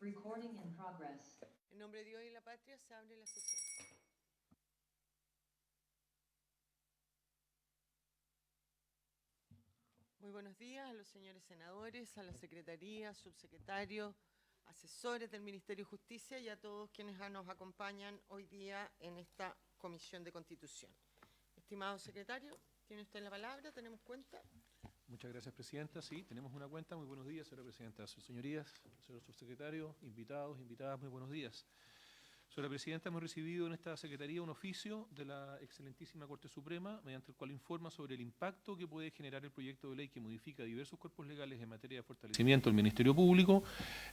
Recording in progress. En nombre de Dios y la patria se abre la sesión. Muy buenos días a los señores senadores, a la secretaría, subsecretarios, asesores del Ministerio de Justicia y a todos quienes nos acompañan hoy día en esta Comisión de Constitución. Estimado secretario, tiene usted la palabra, ¿tenemos cuenta? Muchas gracias, Presidenta. Sí, tenemos una cuenta. Muy buenos días, señora Presidenta. Sus señorías, señor subsecretario, invitados, invitadas, muy buenos días. Señora Presidenta, hemos recibido en esta Secretaría un oficio de la excelentísima Corte Suprema, mediante el cual informa sobre el impacto que puede generar el proyecto de ley que modifica diversos cuerpos legales en materia de fortalecimiento del Ministerio Público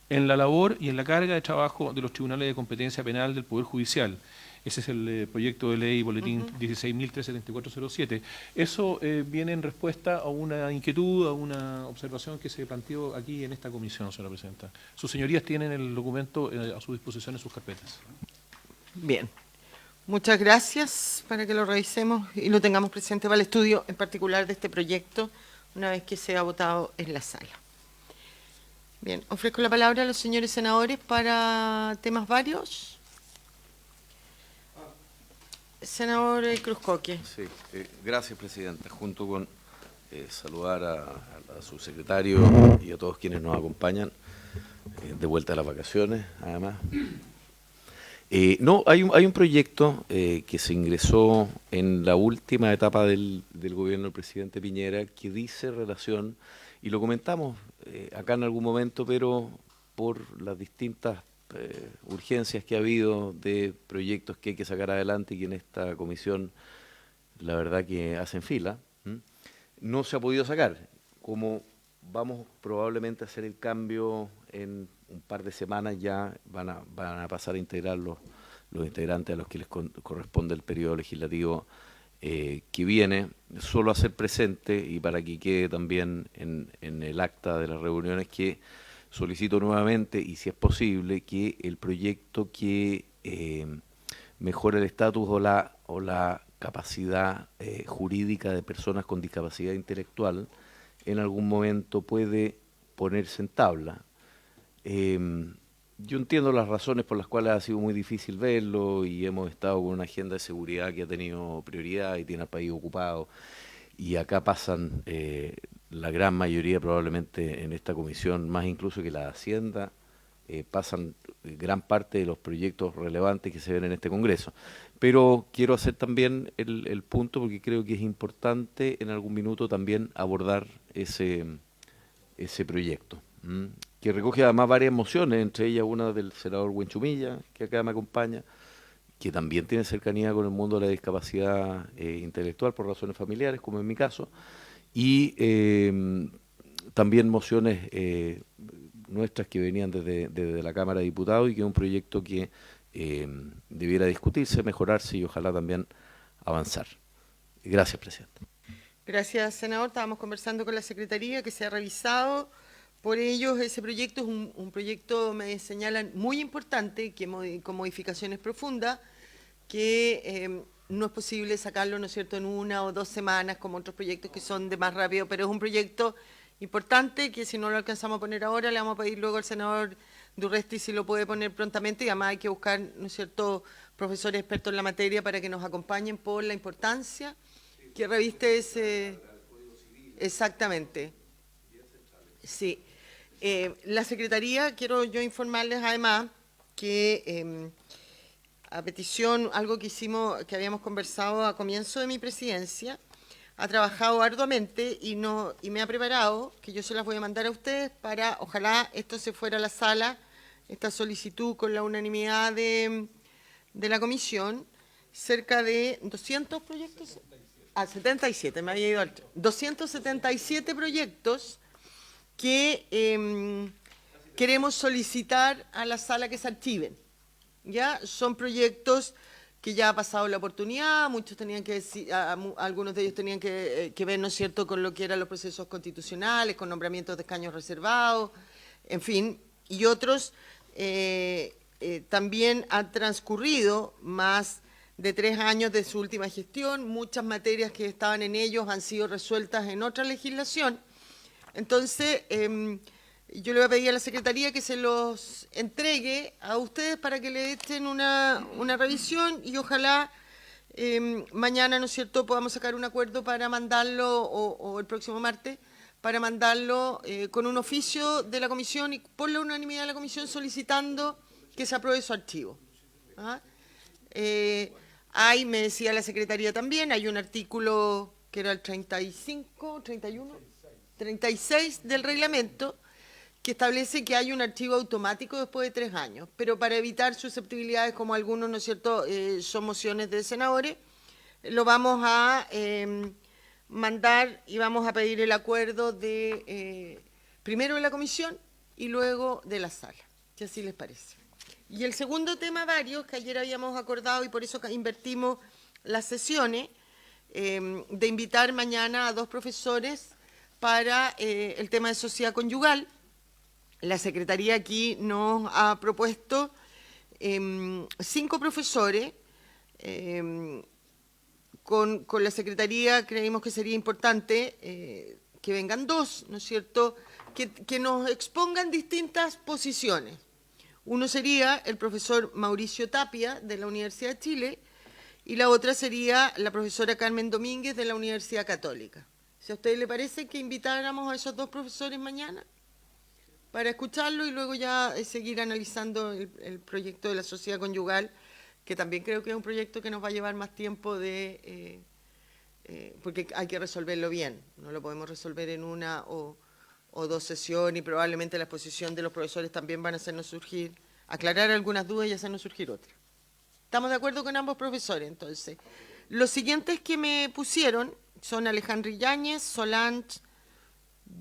en la labor y en la carga de trabajo de los tribunales de competencia penal del Poder Judicial. Ese es el proyecto de ley boletín 16.37407. Eso viene en respuesta a una inquietud, a una observación que se planteó aquí en esta comisión, señora Presidenta. Sus señorías tienen el documento a su disposición en sus carpetas. Bien. Muchas gracias para que lo revisemos y lo tengamos presente para el estudio en particular de este proyecto una vez que sea votado en la sala. Bien, ofrezco la palabra a los señores senadores para temas varios. Senador Cruzcoque. Sí, gracias, Presidenta. Junto con saludar a su secretario y a todos quienes nos acompañan, de vuelta a las vacaciones, además. No, hay un proyecto que se ingresó en la última etapa del gobierno del presidente Piñera que dice relación, y lo comentamos acá en algún momento, pero por las distintas urgencias que ha habido de proyectos que hay que sacar adelante y que en esta comisión la verdad que hacen fila, no se ha podido sacar. Como vamos probablemente a hacer el cambio en un par de semanas, ya van a pasar a integrar los integrantes a los que les corresponde el periodo legislativo que viene, solo hacer presente y para que quede también en el acta de las reuniones que solicito nuevamente, y si es posible, que el proyecto que mejore el estatus o la capacidad jurídica de personas con discapacidad intelectual en algún momento puede ponerse en tabla. Yo entiendo las razones por las cuales ha sido muy difícil verlo y hemos estado con una agenda de seguridad que ha tenido prioridad y tiene al país ocupado, y acá pasan la gran mayoría probablemente en esta comisión, más incluso que la Hacienda, pasan gran parte de los proyectos relevantes que se ven en este Congreso. Pero quiero hacer también el punto, porque creo que es importante en algún minuto también abordar ese proyecto, que recoge además varias mociones, entre ellas una del senador Huenchumilla, que acá me acompaña, que también tiene cercanía con el mundo de la discapacidad intelectual por razones familiares, como en mi caso, y también mociones nuestras que venían desde la Cámara de Diputados, y que es un proyecto que debiera discutirse, mejorarse y ojalá también avanzar. Gracias, Presidente. Gracias, senador. Estábamos conversando con la Secretaría que se ha revisado por ellos. Ese proyecto es un proyecto, me señalan, muy importante, con modificaciones profundas, que no es posible sacarlo, ¿no es cierto?, en 1 o 2 semanas, como otros proyectos que son de más rápido, pero es un proyecto importante que si no lo alcanzamos a poner ahora, le vamos a pedir luego al senador Durresti si lo puede poner prontamente, y además hay que buscar, ¿no es cierto?, profesores expertos en la materia para que nos acompañen por la importancia que reviste ese... Exactamente. Sí. La Secretaría, quiero yo informarles además que a petición, algo que hicimos, que habíamos conversado a comienzo de mi presidencia, ha trabajado arduamente y me ha preparado, que yo se las voy a mandar a ustedes para, ojalá esto se fuera a la sala, esta solicitud con la unanimidad de la comisión, cerca de 200 proyectos, 77, me había ido al 277 proyectos que queremos solicitar a la sala que se archiven. ¿Ya? Son proyectos que ya ha pasado la oportunidad, muchos tenían que decir, algunos de ellos tenían que ver, ¿no es cierto?, con lo que eran los procesos constitucionales, con nombramientos de escaños reservados, en fin, y otros también han transcurrido más de 3 años de su última gestión, muchas materias que estaban en ellos han sido resueltas en otra legislación. Entonces, yo le voy a pedir a la Secretaría que se los entregue a ustedes para que le echen una revisión y ojalá mañana, ¿no es cierto?, podamos sacar un acuerdo para mandarlo, o el próximo martes, para mandarlo con un oficio de la comisión y por la unanimidad de la comisión solicitando que se apruebe su archivo. ¿Ah? Me decía la Secretaría también, hay un artículo que era el 35, 31, 36 del reglamento, que establece que hay un archivo automático después de 3 años, pero para evitar susceptibilidades como algunos, ¿no es cierto?, son mociones de senadores, lo vamos a mandar y vamos a pedir el acuerdo de primero de la comisión y luego de la sala, si así les parece. Y el segundo tema, varios, que ayer habíamos acordado y por eso invertimos las sesiones, de invitar mañana a 2 profesores para el tema de sociedad conyugal. La Secretaría aquí nos ha propuesto 5 profesores. Con la Secretaría creímos que sería importante que vengan 2, ¿no es cierto?, que nos expongan distintas posiciones. Uno sería el profesor Mauricio Tapia, de la Universidad de Chile, y la otra sería la profesora Carmen Domínguez, de la Universidad Católica. Si a usted le parece que invitáramos a esos 2 profesores mañana, para escucharlo y luego ya seguir analizando el proyecto de la sociedad conyugal, que también creo que es un proyecto que nos va a llevar más tiempo porque hay que resolverlo bien, no lo podemos resolver en una o 2 sesiones y probablemente la exposición de los profesores también van a hacernos surgir, aclarar algunas dudas y hacernos surgir otras. ¿Estamos de acuerdo con ambos profesores? Entonces, los siguientes que me pusieron son Alejandro Yáñez, Solange,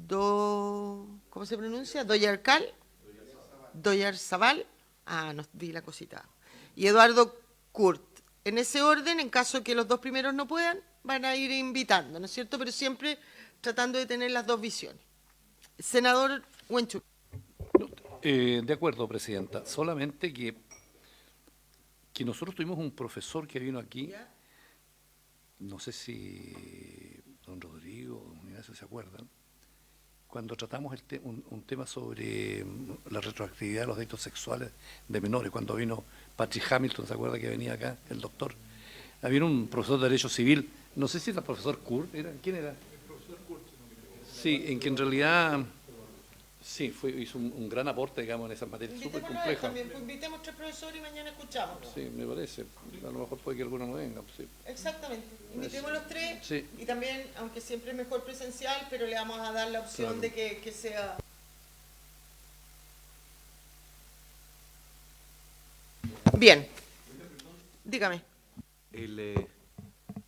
¿cómo se pronuncia? Doyarzabal, nos di la cosita, y Eduardo Kurt. En ese orden, en caso que los 2 primeros no puedan, van a ir invitando, ¿no es cierto? Pero siempre tratando de tener las 2 visiones. Senador Wenchuk. De acuerdo, Presidenta. Solamente que nosotros tuvimos un profesor que vino aquí, ¿Ya? No sé si don Rodrigo o don Ignacio se acuerdan, cuando tratamos un tema sobre la retroactividad de los delitos sexuales de menores, cuando vino Patrick Hamilton, ¿se acuerda que venía acá, el doctor? Había un profesor de Derecho Civil, no sé si era el profesor Kurt, ¿quién era? El profesor Kurt. Sí, en que en realidad, sí, hizo un gran aporte, digamos, en esa materia súper compleja. También, pues invitemos 3 profesores y mañana escuchamos. Sí, me parece. A lo mejor puede que alguno no venga. Sí. Exactamente. Invitemos los 3 sí. Y también, aunque siempre es mejor presencial, pero le vamos a dar la opción Claro. de que sea... Bien. Dígame.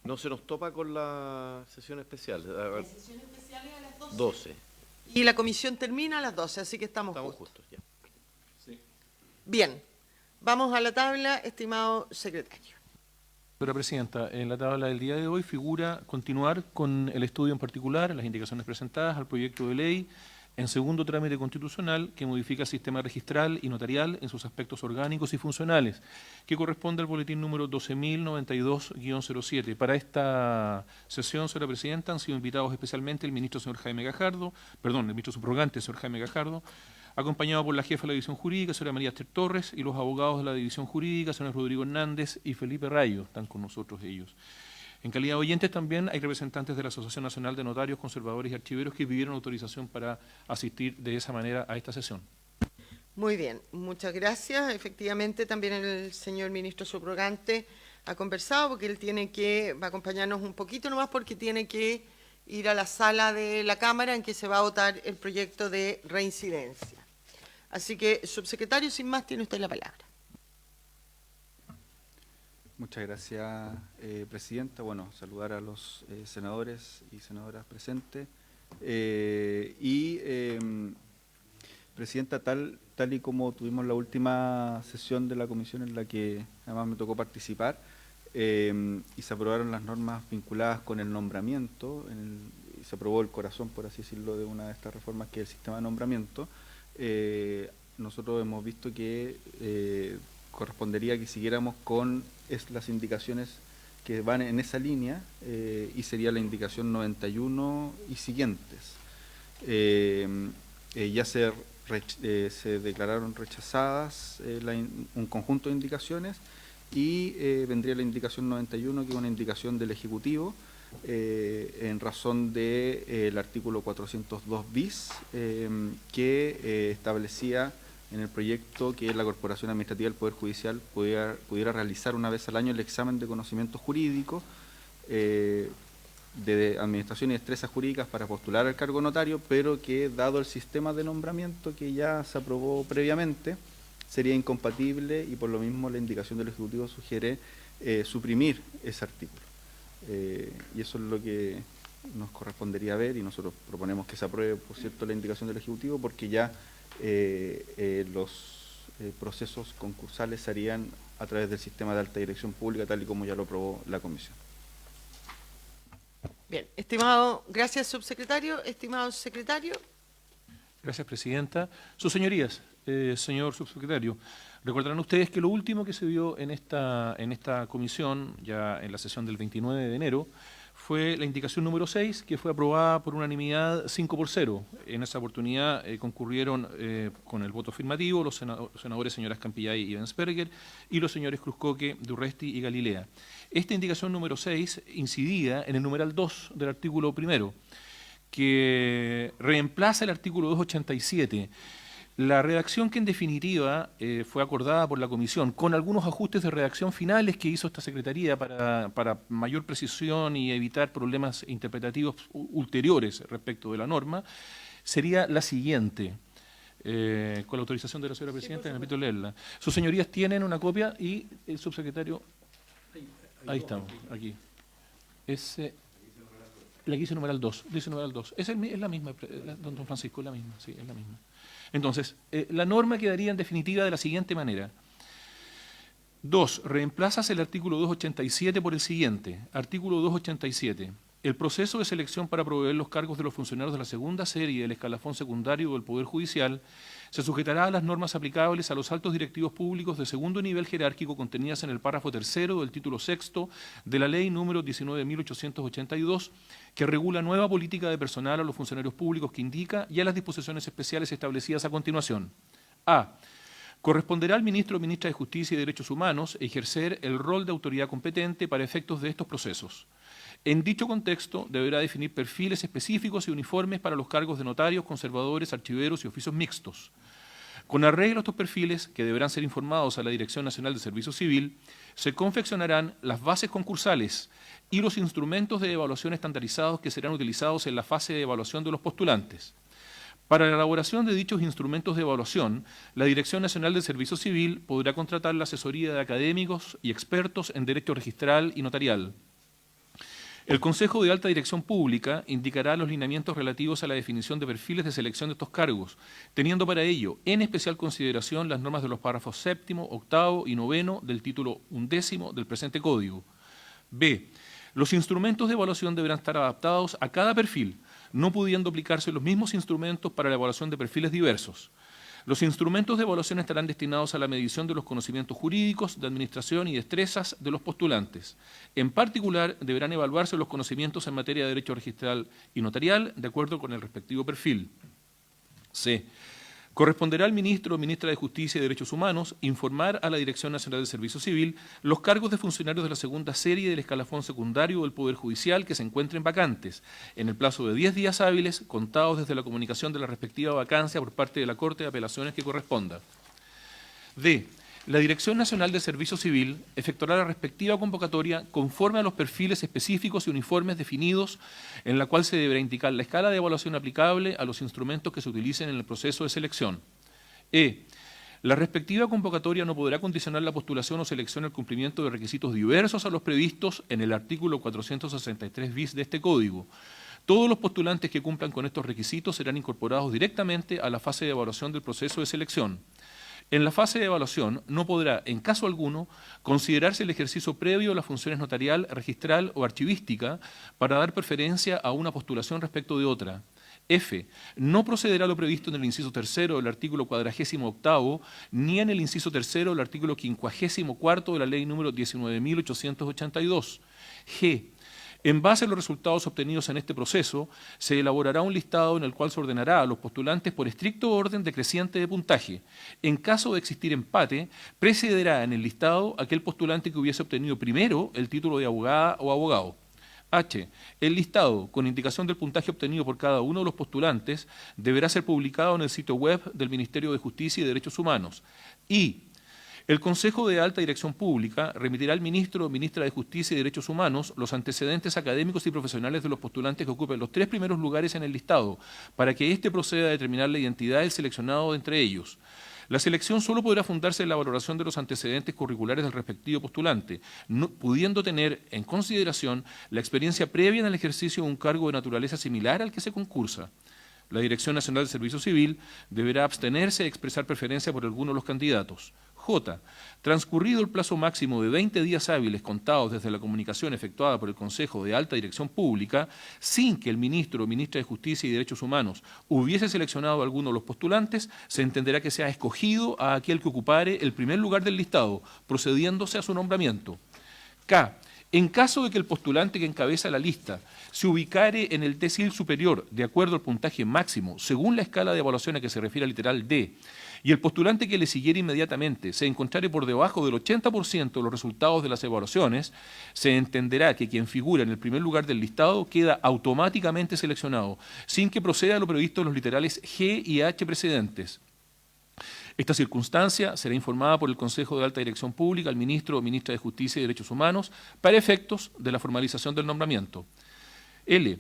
No se nos topa con la sesión especial. La sesión especial es a las 12. Y la comisión termina a las 12, así que estamos justos. Ya. Sí. Bien. Vamos a la tabla, estimado secretario. Señora Presidenta, en la tabla del día de hoy figura continuar con el estudio en particular, las indicaciones presentadas al proyecto de ley en segundo trámite constitucional que modifica el sistema registral y notarial en sus aspectos orgánicos y funcionales, que corresponde al boletín número 12.092-07. Para esta sesión, señora Presidenta, han sido invitados especialmente el ministro el ministro subrogante, señor Jaime Gajardo, acompañado por la jefa de la División Jurídica, señora María Esther Torres, y los abogados de la División Jurídica, señor Rodrigo Hernández y Felipe Rayo, están con nosotros ellos. En calidad de oyentes también hay representantes de la Asociación Nacional de Notarios, Conservadores y Archiveros que pidieron autorización para asistir de esa manera a esta sesión. Muy bien, muchas gracias. Efectivamente, también el señor ministro subrogante ha conversado porque él va a acompañarnos un poquito nomás porque tiene que ir a la sala de la Cámara en que se va a votar el proyecto de reincidencia. Así que, subsecretario, sin más, tiene usted la palabra. Muchas gracias, Presidenta. Bueno, saludar a los senadores y senadoras presentes. Presidenta, tal y como tuvimos la última sesión de la comisión en la que además me tocó participar, y se aprobaron las normas vinculadas con el nombramiento, y se aprobó el corazón, por así decirlo, de una de estas reformas que es el sistema de nombramiento. Nosotros hemos visto que correspondería que siguiéramos con las indicaciones que van en esa línea, y sería la indicación 91 y siguientes. Ya se se declararon rechazadas un conjunto de indicaciones y vendría la indicación 91, que es una indicación del Ejecutivo, en razón del artículo 402 bis, que establecía en el proyecto que la Corporación Administrativa del Poder Judicial pudiera realizar una vez al año el examen de conocimientos jurídicos, de administración y destrezas jurídicas para postular al cargo notario, pero que dado el sistema de nombramiento que ya se aprobó previamente, sería incompatible y por lo mismo la indicación del Ejecutivo sugiere suprimir ese artículo. Y eso es lo que nos correspondería ver, y nosotros proponemos que se apruebe, por cierto, la indicación del Ejecutivo, porque ya los procesos concursales se harían a través del sistema de alta dirección pública, tal y como ya lo aprobó la Comisión. Bien, estimado, gracias subsecretario, estimado secretario. Gracias, presidenta. Sus señorías, señor subsecretario, recordarán ustedes que lo último que se vio en esta comisión, ya en la sesión del 29 de enero, fue la indicación número 6, que fue aprobada por unanimidad 5-0. En esa oportunidad concurrieron con el voto afirmativo los senadores señoras Campillay y Bensperger y los señores Cruzcoque, Durresti y Galilea. Esta indicación número 6 incidía en el numeral 2 del artículo 1, que reemplaza el artículo 287. La redacción que en definitiva fue acordada por la Comisión, con algunos ajustes de redacción finales que hizo esta Secretaría para mayor precisión y evitar problemas interpretativos ulteriores respecto de la norma, sería la siguiente. Con la autorización de la señora Presidenta, me permito leerla. Sus señorías tienen una copia y el subsecretario... Ahí estamos, aquí. La que dice numeral 2, dice numeral 2. Es la misma, don Francisco, es la misma, sí, es la misma. Entonces, la norma quedaría en definitiva de la siguiente manera. 2. Reemplazas el artículo 287 por el siguiente. Artículo 287. El proceso de selección para proveer los cargos de los funcionarios de la segunda serie del escalafón secundario del Poder Judicial se sujetará a las normas aplicables a los altos directivos públicos de segundo nivel jerárquico contenidas en el párrafo 3º del título 6º de la Ley número 19.882, que regula nueva política de personal a los funcionarios públicos que indica, y a las disposiciones especiales establecidas a continuación. A. Corresponderá al ministro o ministra de Justicia y Derechos Humanos ejercer el rol de autoridad competente para efectos de estos procesos. En dicho contexto, deberá definir perfiles específicos y uniformes para los cargos de notarios, conservadores, archiveros y oficios mixtos. Con arreglo a estos perfiles, que deberán ser informados a la Dirección Nacional de Servicio Civil, se confeccionarán las bases concursales y los instrumentos de evaluación estandarizados que serán utilizados en la fase de evaluación de los postulantes. Para la elaboración de dichos instrumentos de evaluación, la Dirección Nacional de Servicio Civil podrá contratar la asesoría de académicos y expertos en derecho registral y notarial. El Consejo de Alta Dirección Pública indicará los lineamientos relativos a la definición de perfiles de selección de estos cargos, teniendo para ello en especial consideración las normas de los párrafos 7º, 8º y 9º del título 11º del presente Código. B. Los instrumentos de evaluación deberán estar adaptados a cada perfil, no pudiendo aplicarse los mismos instrumentos para la evaluación de perfiles diversos. Los instrumentos de evaluación estarán destinados a la medición de los conocimientos jurídicos, de administración y destrezas de los postulantes. En particular, deberán evaluarse los conocimientos en materia de derecho registral y notarial, de acuerdo con el respectivo perfil. C. Corresponderá al ministro o ministra de Justicia y Derechos Humanos informar a la Dirección Nacional de Servicio Civil los cargos de funcionarios de la segunda serie del escalafón secundario del Poder Judicial que se encuentren vacantes, en el plazo de 10 días hábiles, contados desde la comunicación de la respectiva vacancia por parte de la Corte de Apelaciones que corresponda. D. La Dirección Nacional de Servicio Civil efectuará la respectiva convocatoria conforme a los perfiles específicos y uniformes definidos, en la cual se deberá indicar la escala de evaluación aplicable a los instrumentos que se utilicen en el proceso de selección. E. La respectiva convocatoria no podrá condicionar la postulación o selección al cumplimiento de requisitos diversos a los previstos en el artículo 463 bis de este Código. Todos los postulantes que cumplan con estos requisitos serán incorporados directamente a la fase de evaluación del proceso de selección. En la fase de evaluación no podrá, en caso alguno, considerarse el ejercicio previo de las funciones notarial, registral o archivística para dar preferencia a una postulación respecto de otra. F. No procederá lo previsto en el inciso 3º del artículo 48º ni en el inciso 3º del artículo 54º de la Ley número 19.882. G. En base a los resultados obtenidos en este proceso, se elaborará un listado en el cual se ordenará a los postulantes por estricto orden decreciente de puntaje. En caso de existir empate, precederá en el listado aquel postulante que hubiese obtenido primero el título de abogada o abogado. H. El listado, con indicación del puntaje obtenido por cada uno de los postulantes, deberá ser publicado en el sitio web del Ministerio de Justicia y Derechos Humanos. I. El Consejo de Alta Dirección Pública remitirá al ministro o ministra de Justicia y Derechos Humanos los antecedentes académicos y profesionales de los postulantes que ocupen los 3 primeros lugares en el listado, para que éste proceda a determinar la identidad del seleccionado de entre ellos. La selección solo podrá fundarse en la valoración de los antecedentes curriculares del respectivo postulante, no, pudiendo tener en consideración la experiencia previa en el ejercicio de un cargo de naturaleza similar al que se concursa. La Dirección Nacional de Servicio Civil deberá abstenerse de expresar preferencia por alguno de los candidatos. J. Transcurrido el plazo máximo de 20 días hábiles contados desde la comunicación efectuada por el Consejo de Alta Dirección Pública, sin que el ministro o ministra de Justicia y Derechos Humanos hubiese seleccionado a alguno de los postulantes, se entenderá que se ha escogido a aquel que ocupare el primer lugar del listado, procediéndose a su nombramiento. K. En caso de que el postulante que encabeza la lista se ubicare en el decil superior de acuerdo al puntaje máximo, según la escala de evaluación a que se refiere al literal D, y el postulante que le siguiera inmediatamente se encontrare por debajo del 80% de los resultados de las evaluaciones, se entenderá que quien figura en el primer lugar del listado queda automáticamente seleccionado, sin que proceda lo previsto en los literales G y H precedentes. Esta circunstancia será informada por el Consejo de Alta Dirección Pública al ministro o ministra de Justicia y Derechos Humanos para efectos de la formalización del nombramiento. L.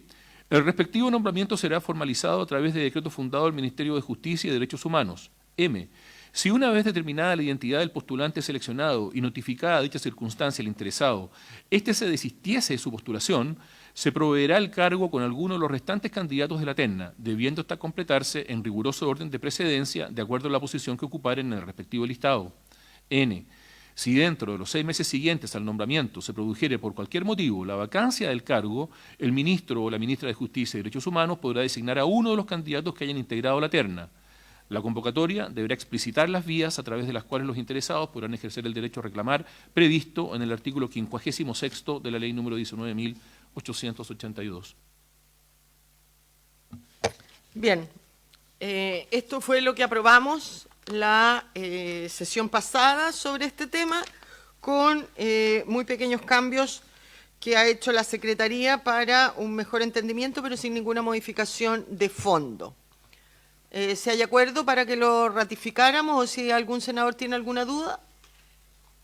El respectivo nombramiento será formalizado a través de decreto fundado del Ministerio de Justicia y Derechos Humanos. M. Si una vez determinada la identidad del postulante seleccionado y notificada dicha circunstancia al interesado, éste se desistiese de su postulación, se proveerá el cargo con alguno de los restantes candidatos de la terna, debiendo esta completarse en riguroso orden de precedencia de acuerdo a la posición que ocuparen en el respectivo listado. N. Si dentro de los 6 meses siguientes al nombramiento se produjere por cualquier motivo la vacancia del cargo, el ministro o la ministra de Justicia y Derechos Humanos podrá designar a uno de los candidatos que hayan integrado la terna. La convocatoria deberá explicitar las vías a través de las cuales los interesados podrán ejercer el derecho a reclamar previsto en el artículo 56 de la Ley número 19.882. Bien, esto fue lo que aprobamos la sesión pasada sobre este tema, con muy pequeños cambios que ha hecho la Secretaría para un mejor entendimiento, pero sin ninguna modificación de fondo. ¿Se hay acuerdo para que lo ratificáramos o si algún senador tiene alguna duda?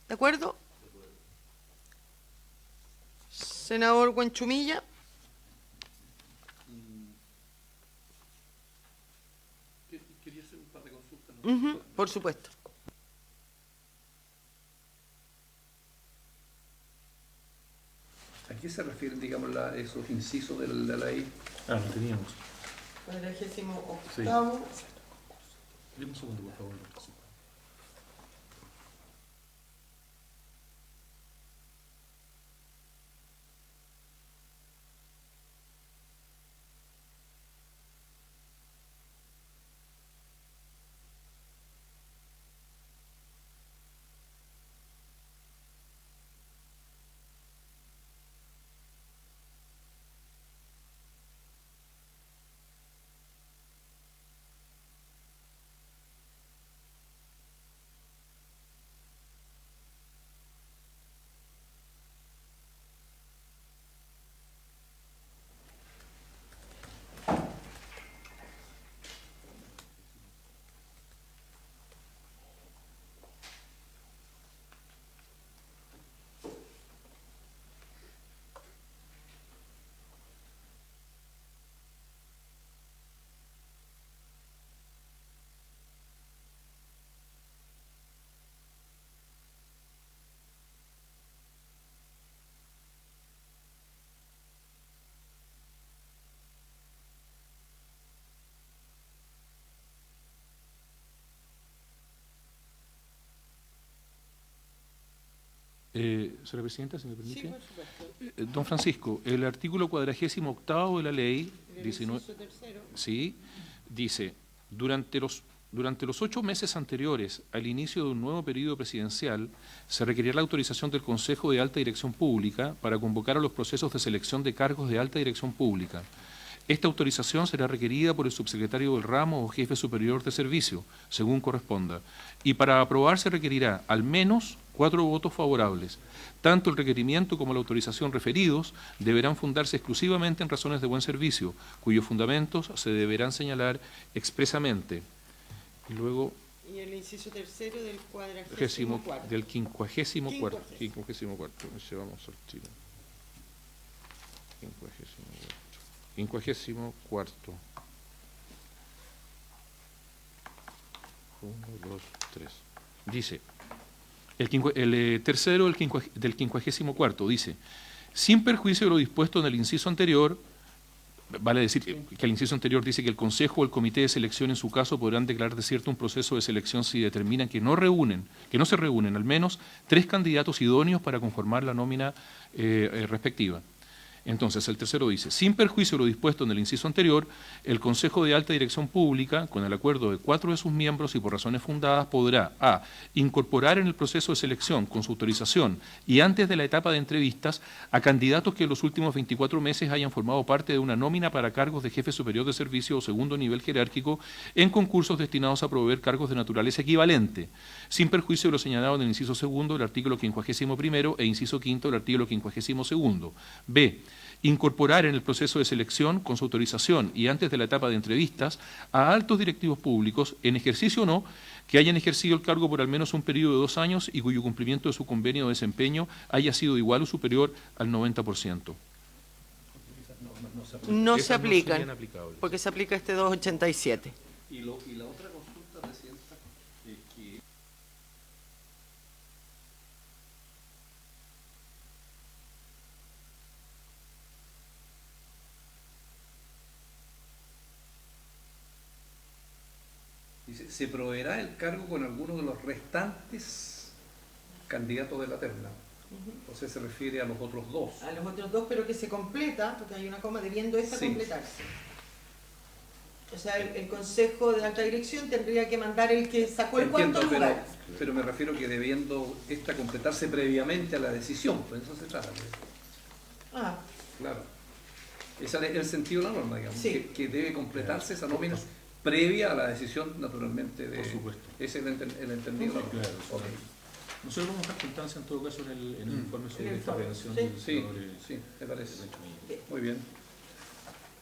¿De acuerdo? Senador Huenchumilla. Quería hacer un par de consultas. Por supuesto. ¿A qué se refieren, digamos, esos incisos de la ley? Ah, lo teníamos. Cuadragésimo Sí. octavo. Deme un segundo, por favor. Señora Presidenta, si me permite. Sí, por supuesto. Don Francisco, el artículo 48 de la ley 19, Tercero. sí, dice, durante los durante los 8 meses anteriores al inicio de un nuevo periodo presidencial, se requerirá la autorización del Consejo de Alta Dirección Pública para convocar a los procesos de selección de cargos de alta dirección pública. Esta autorización será requerida por el subsecretario del ramo o jefe superior de servicio, según corresponda, y para aprobar se requerirá al menos 4 votos favorables. Tanto el requerimiento como la autorización referidos deberán fundarse exclusivamente en razones de buen servicio, cuyos fundamentos se deberán señalar expresamente. Y luego Y el inciso tercero del del 54. Llevamos al tiro. 54. 1, 2, 3. Dice, el tercero del 54 dice, sin perjuicio de lo dispuesto en el inciso anterior, vale decir que el inciso anterior dice que el Consejo o el Comité de Selección en su caso podrán declarar desierto un proceso de selección si determinan que no se reúnen al menos 3 candidatos idóneos para conformar la nómina respectiva. Entonces, el tercero dice, sin perjuicio de lo dispuesto en el inciso anterior, el Consejo de Alta Dirección Pública, con el acuerdo de 4 de sus miembros y por razones fundadas, podrá a. incorporar en el proceso de selección, con su autorización y antes de la etapa de entrevistas, a candidatos que en los últimos 24 meses hayan formado parte de una nómina para cargos de jefe superior de servicio o segundo nivel jerárquico en concursos destinados a proveer cargos de naturaleza equivalente, sin perjuicio de lo señalado en el inciso segundo del artículo 51º e inciso quinto del artículo 52º. B. Incorporar en el proceso de selección, con su autorización y antes de la etapa de entrevistas, a altos directivos públicos, en ejercicio o no, que hayan ejercido el cargo por al menos un periodo de 2 años y cuyo cumplimiento de su convenio de desempeño haya sido igual o superior al 90%. No se Esas aplican, serían aplicables. porque se aplica este 287. Y la otra consulta, Presidenta, es que dice, se proveerá el cargo con alguno de los restantes candidatos de la terna. Entonces se refiere a los otros 2. A los otros 2, pero que se completa, porque hay una coma debiendo esta Sí. completarse. O sea, el Consejo de Alta Dirección tendría que mandar el que sacó el cuarto Entiendo, lugar. pero me refiero que debiendo esta completarse previamente a la decisión, pues eso se trata. Pues. Ah, Claro. Ese es el sentido de la norma, digamos, Sí. que debe completarse esa nómina previa a la decisión, naturalmente, de... Por supuesto. Ese es el entendido de la norma. Claro, Ok. Nosotros vamos a dar constancia en todo caso en el informe sobre En el esta informe, redacción sí. del Sí, senador, sí, me parece. bien. Muy bien.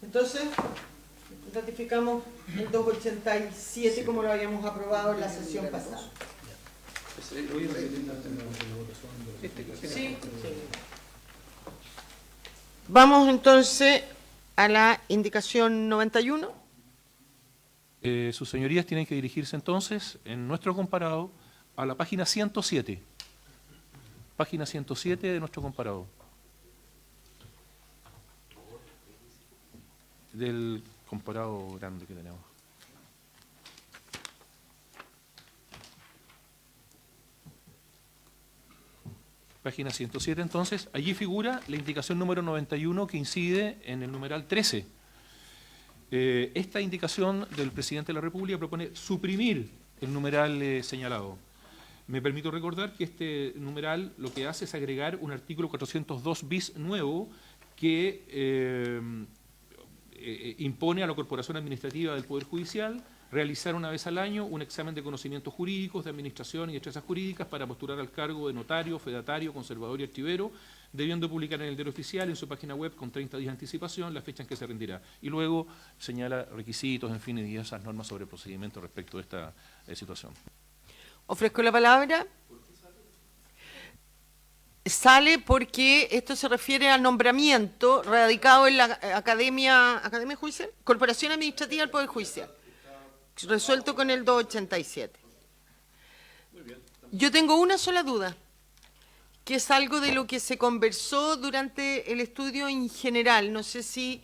Entonces, ratificamos el 287 como lo habíamos aprobado en la sesión pasada. Oye, este, Sí. Vamos entonces a la indicación 91. Sus señorías tienen que dirigirse entonces, en nuestro comparado, a la página 107. Página 107 de nuestro comparado. Del comparado grande que tenemos. Página 107 entonces, allí figura la indicación número 91 que incide en el numeral 13. Esta indicación del presidente de la República propone suprimir el numeral señalado. Me permito recordar que este numeral lo que hace es agregar un artículo 402 bis nuevo que impone a la Corporación Administrativa del Poder Judicial realizar una vez al año un examen de conocimientos jurídicos, de administración y destrezas jurídicas para postular al cargo de notario, fedatario, conservador y archivero, debiendo publicar en el diario oficial en su página web con 30 días de anticipación la fecha en que se rendirá. Y luego señala requisitos, en fin, y esas normas sobre procedimiento respecto de esta situación. Ofrezco la palabra. Sale porque esto se refiere al nombramiento radicado en la Academia Judicial, Corporación Administrativa del Poder Judicial, resuelto con el 287. Yo tengo una sola duda, que es algo de lo que se conversó durante el estudio en general. No sé si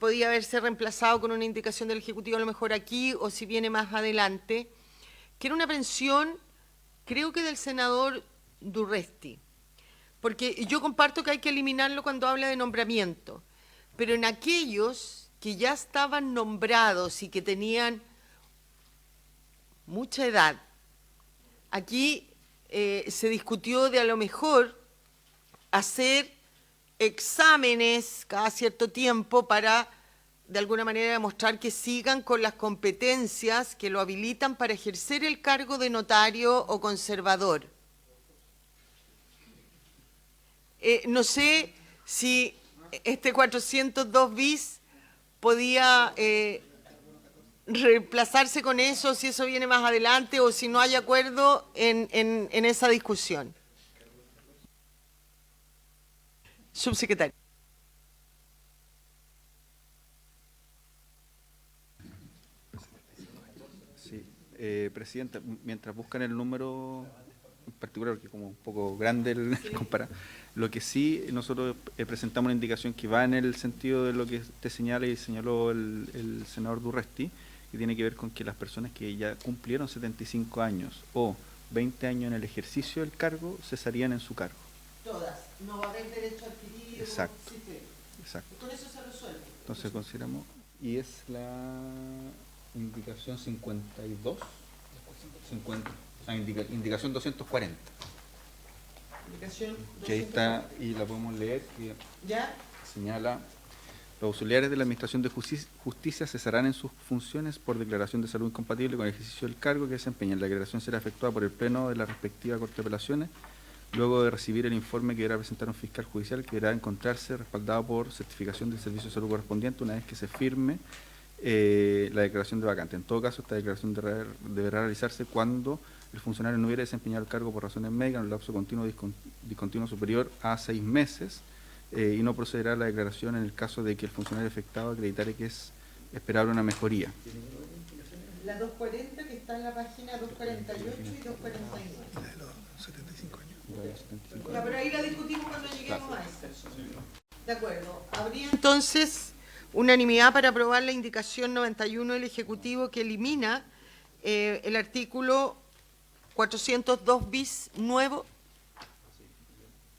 podía haberse reemplazado con una indicación del Ejecutivo a lo mejor aquí o si viene más adelante, que era una pensión, creo que del senador Durresti. Porque yo comparto que hay que eliminarlo cuando habla de nombramiento, pero en aquellos que ya estaban nombrados y que tenían mucha edad. Aquí se discutió de a lo mejor hacer exámenes cada cierto tiempo para, de alguna manera, demostrar que sigan con las competencias que lo habilitan para ejercer el cargo de notario o conservador. No sé si este 402 bis podía reemplazarse con eso, si eso viene más adelante o si no hay acuerdo en esa discusión. Subsecretario. Sí, Presidenta, mientras buscan el número en particular, que como un poco grande el compara, lo que sí nosotros presentamos una indicación que va en el sentido de lo que te señala y señaló el senador Durresti, que tiene que ver con que las personas que ya cumplieron 75 años o 20 años en el ejercicio del cargo cesarían en su cargo. Todas, no va a haber derecho adquirido. Exacto. Sí, sí. Exacto. Con eso se resuelve. Entonces consideramos, y es la indicación 52, 50, indicación 240, Indicación que ahí está, y la podemos leer, que ¿Ya? señala: los auxiliares de la Administración de Justicia cesarán en sus funciones por declaración de salud incompatible con el ejercicio del cargo que desempeñan. La declaración será efectuada por el Pleno de la respectiva Corte de Apelaciones, luego de recibir el informe que deberá presentar un fiscal judicial, que deberá encontrarse respaldado por certificación del servicio de salud correspondiente una vez que se firme la declaración de vacante. En todo caso, esta declaración deberá realizarse cuando el funcionario no hubiera desempeñado el cargo por razones médicas en un lapso continuo discontinuo superior a 6 meses, y no procederá a la declaración en el caso de que el funcionario afectado acreditare que es esperable una mejoría. La 240 que está en la página 248 y 249. De los 75 años. Ya, pero ahí la discutimos cuando lleguemos a eso. De acuerdo. Habría entonces unanimidad para aprobar la indicación 91 del Ejecutivo que elimina el artículo 402 bis nuevo.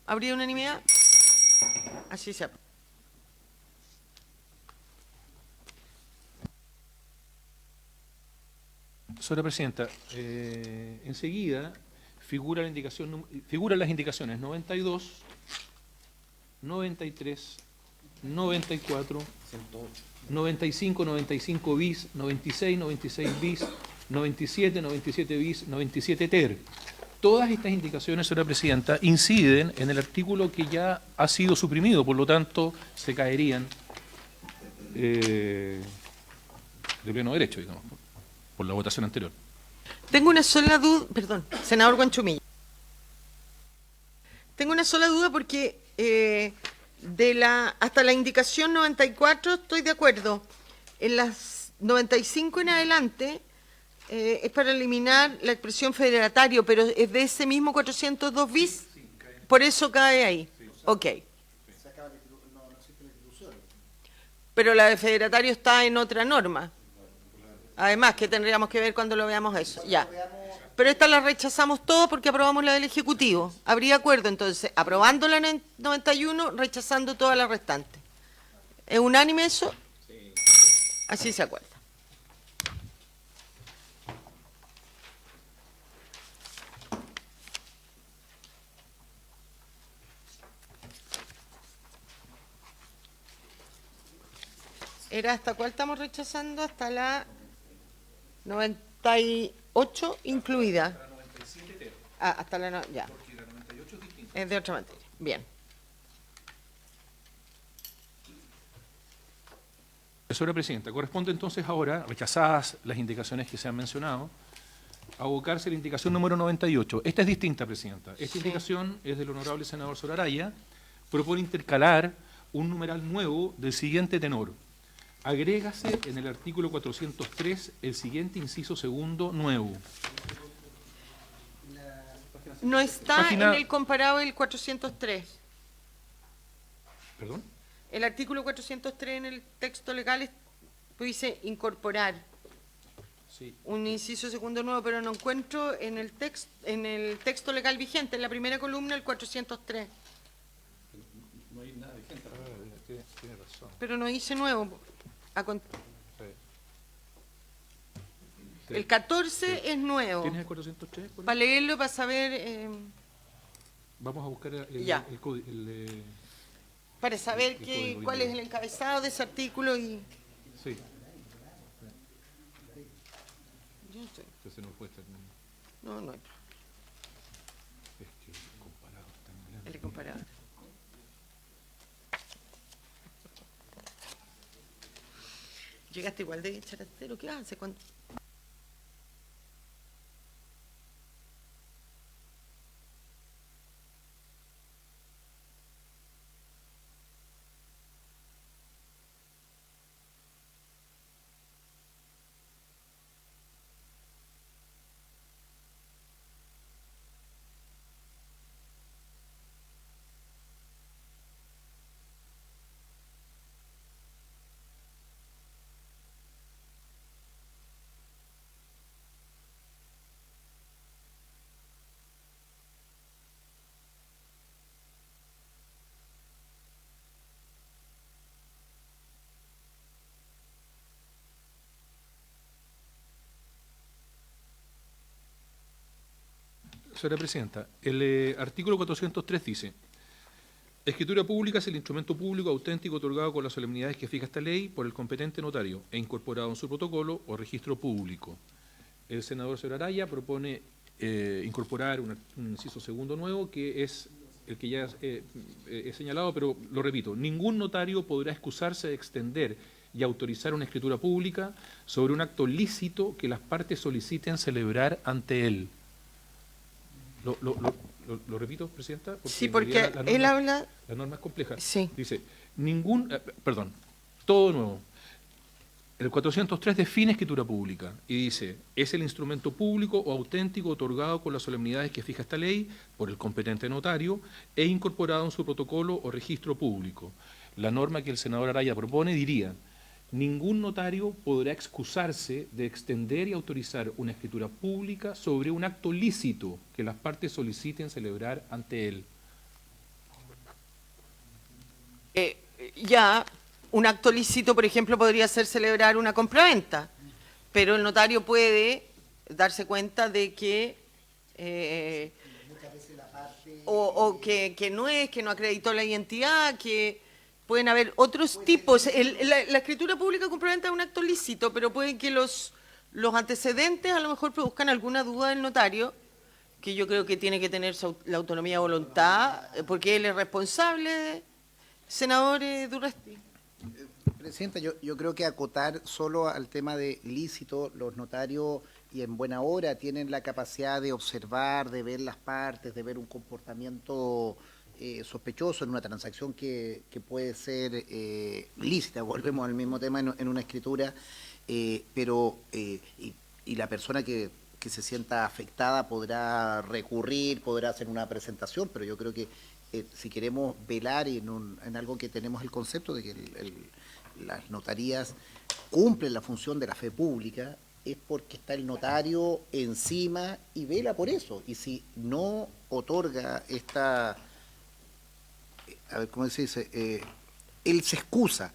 ¿Habría unanimidad? Así se aprueba. Señora Presidenta, enseguida figuran las indicaciones 92, 93, 94, 95, 95 bis, 96, 96 bis, 97, 97 bis, 97 ter. Todas estas indicaciones, señora Presidenta, inciden en el artículo que ya ha sido suprimido, por lo tanto, se caerían de pleno derecho, digamos, por la votación anterior. Tengo una sola duda, perdón, senador Guanchumilla. Tengo una sola duda porque hasta la indicación 94 estoy de acuerdo. En las 95 en adelante es para eliminar la expresión federatario, pero es de ese mismo 402 bis, por eso cae ahí. Ok. Pero la de federatario está en otra norma. Además, que tendríamos que ver cuando lo veamos eso. Ya. Pero esta la rechazamos todo porque aprobamos la del Ejecutivo. Habría acuerdo, entonces, aprobando la 91, rechazando todas las restantes. ¿Es unánime eso? Así se acuerda. ¿Era hasta cuál estamos rechazando? Hasta la 98 incluida. Hasta la ya. Es de otra materia. Bien. Señora Presidenta, corresponde entonces ahora, rechazadas las indicaciones que se han mencionado, abocarse a la indicación número 98. Esta es distinta, Presidenta. Esta indicación es del honorable senador Soraraya. Propone intercalar un numeral nuevo del siguiente tenor. Agrégase en el artículo 403 el siguiente inciso segundo nuevo. No está en el comparado del 403. ¿Perdón? El artículo 403 en el texto legal dice incorporar Sí. un inciso segundo nuevo, pero no encuentro en el texto legal vigente, en la primera columna, el 403. No hay nada vigente. Tiene razón. Pero no dice nuevo. Sí. El 14 Sí. es nuevo. ¿Tienes el 403? por ahí? Para leerlo, para saber, Vamos a buscar Ya. el código. para saber El código cuál es el interior. encabezado de ese artículo y... Sí, Yo no sé. entonces no puede estar. No, no hay Es que comparado está muy grande. el comparador. Llegaste igual de charatero que hace cuando... Señora Presidenta, el artículo 403 dice: escritura pública es el instrumento público auténtico otorgado con las solemnidades que fija esta ley por el competente notario e incorporado en su protocolo o registro público. El senador señor Araya propone incorporar un inciso segundo nuevo, que es el que ya he señalado, pero lo repito: ningún notario podrá excusarse de extender y autorizar una escritura pública sobre un acto lícito que las partes soliciten celebrar ante él. ¿Lo repito, Presidenta? Sí, en porque realidad él habla... la norma es compleja. Sí. Dice, todo nuevo. El 403 define escritura pública y dice: es el instrumento público o auténtico otorgado con las solemnidades que fija esta ley por el competente notario e incorporado en su protocolo o registro público. La norma que el senador Araya propone diría: ningún notario podrá excusarse de extender y autorizar una escritura pública sobre un acto lícito que las partes soliciten celebrar ante él. Ya, un acto lícito, por ejemplo, podría ser celebrar una compraventa, pero el notario puede darse cuenta de que que no es, que no acreditó la identidad, que pueden haber otros tipos. La escritura pública compraventa es un acto lícito, pero puede que los antecedentes a lo mejor produzcan alguna duda del notario, que yo creo que tiene que tener la autonomía de voluntad, porque él es responsable, senador Durresti. Presidenta, yo creo que acotar solo al tema de lícito, los notarios y en buena hora tienen la capacidad de observar, de ver las partes, de ver un comportamiento sospechoso en una transacción que puede ser lícita. Volvemos al mismo tema en una escritura, pero la persona que se sienta afectada podrá recurrir, podrá hacer una presentación, pero yo creo que si queremos velar en algo que tenemos el concepto de que las notarías cumplen la función de la fe pública, es porque está el notario encima y vela por eso. Y si no otorga esta, a ver, ¿cómo se dice? Él se excusa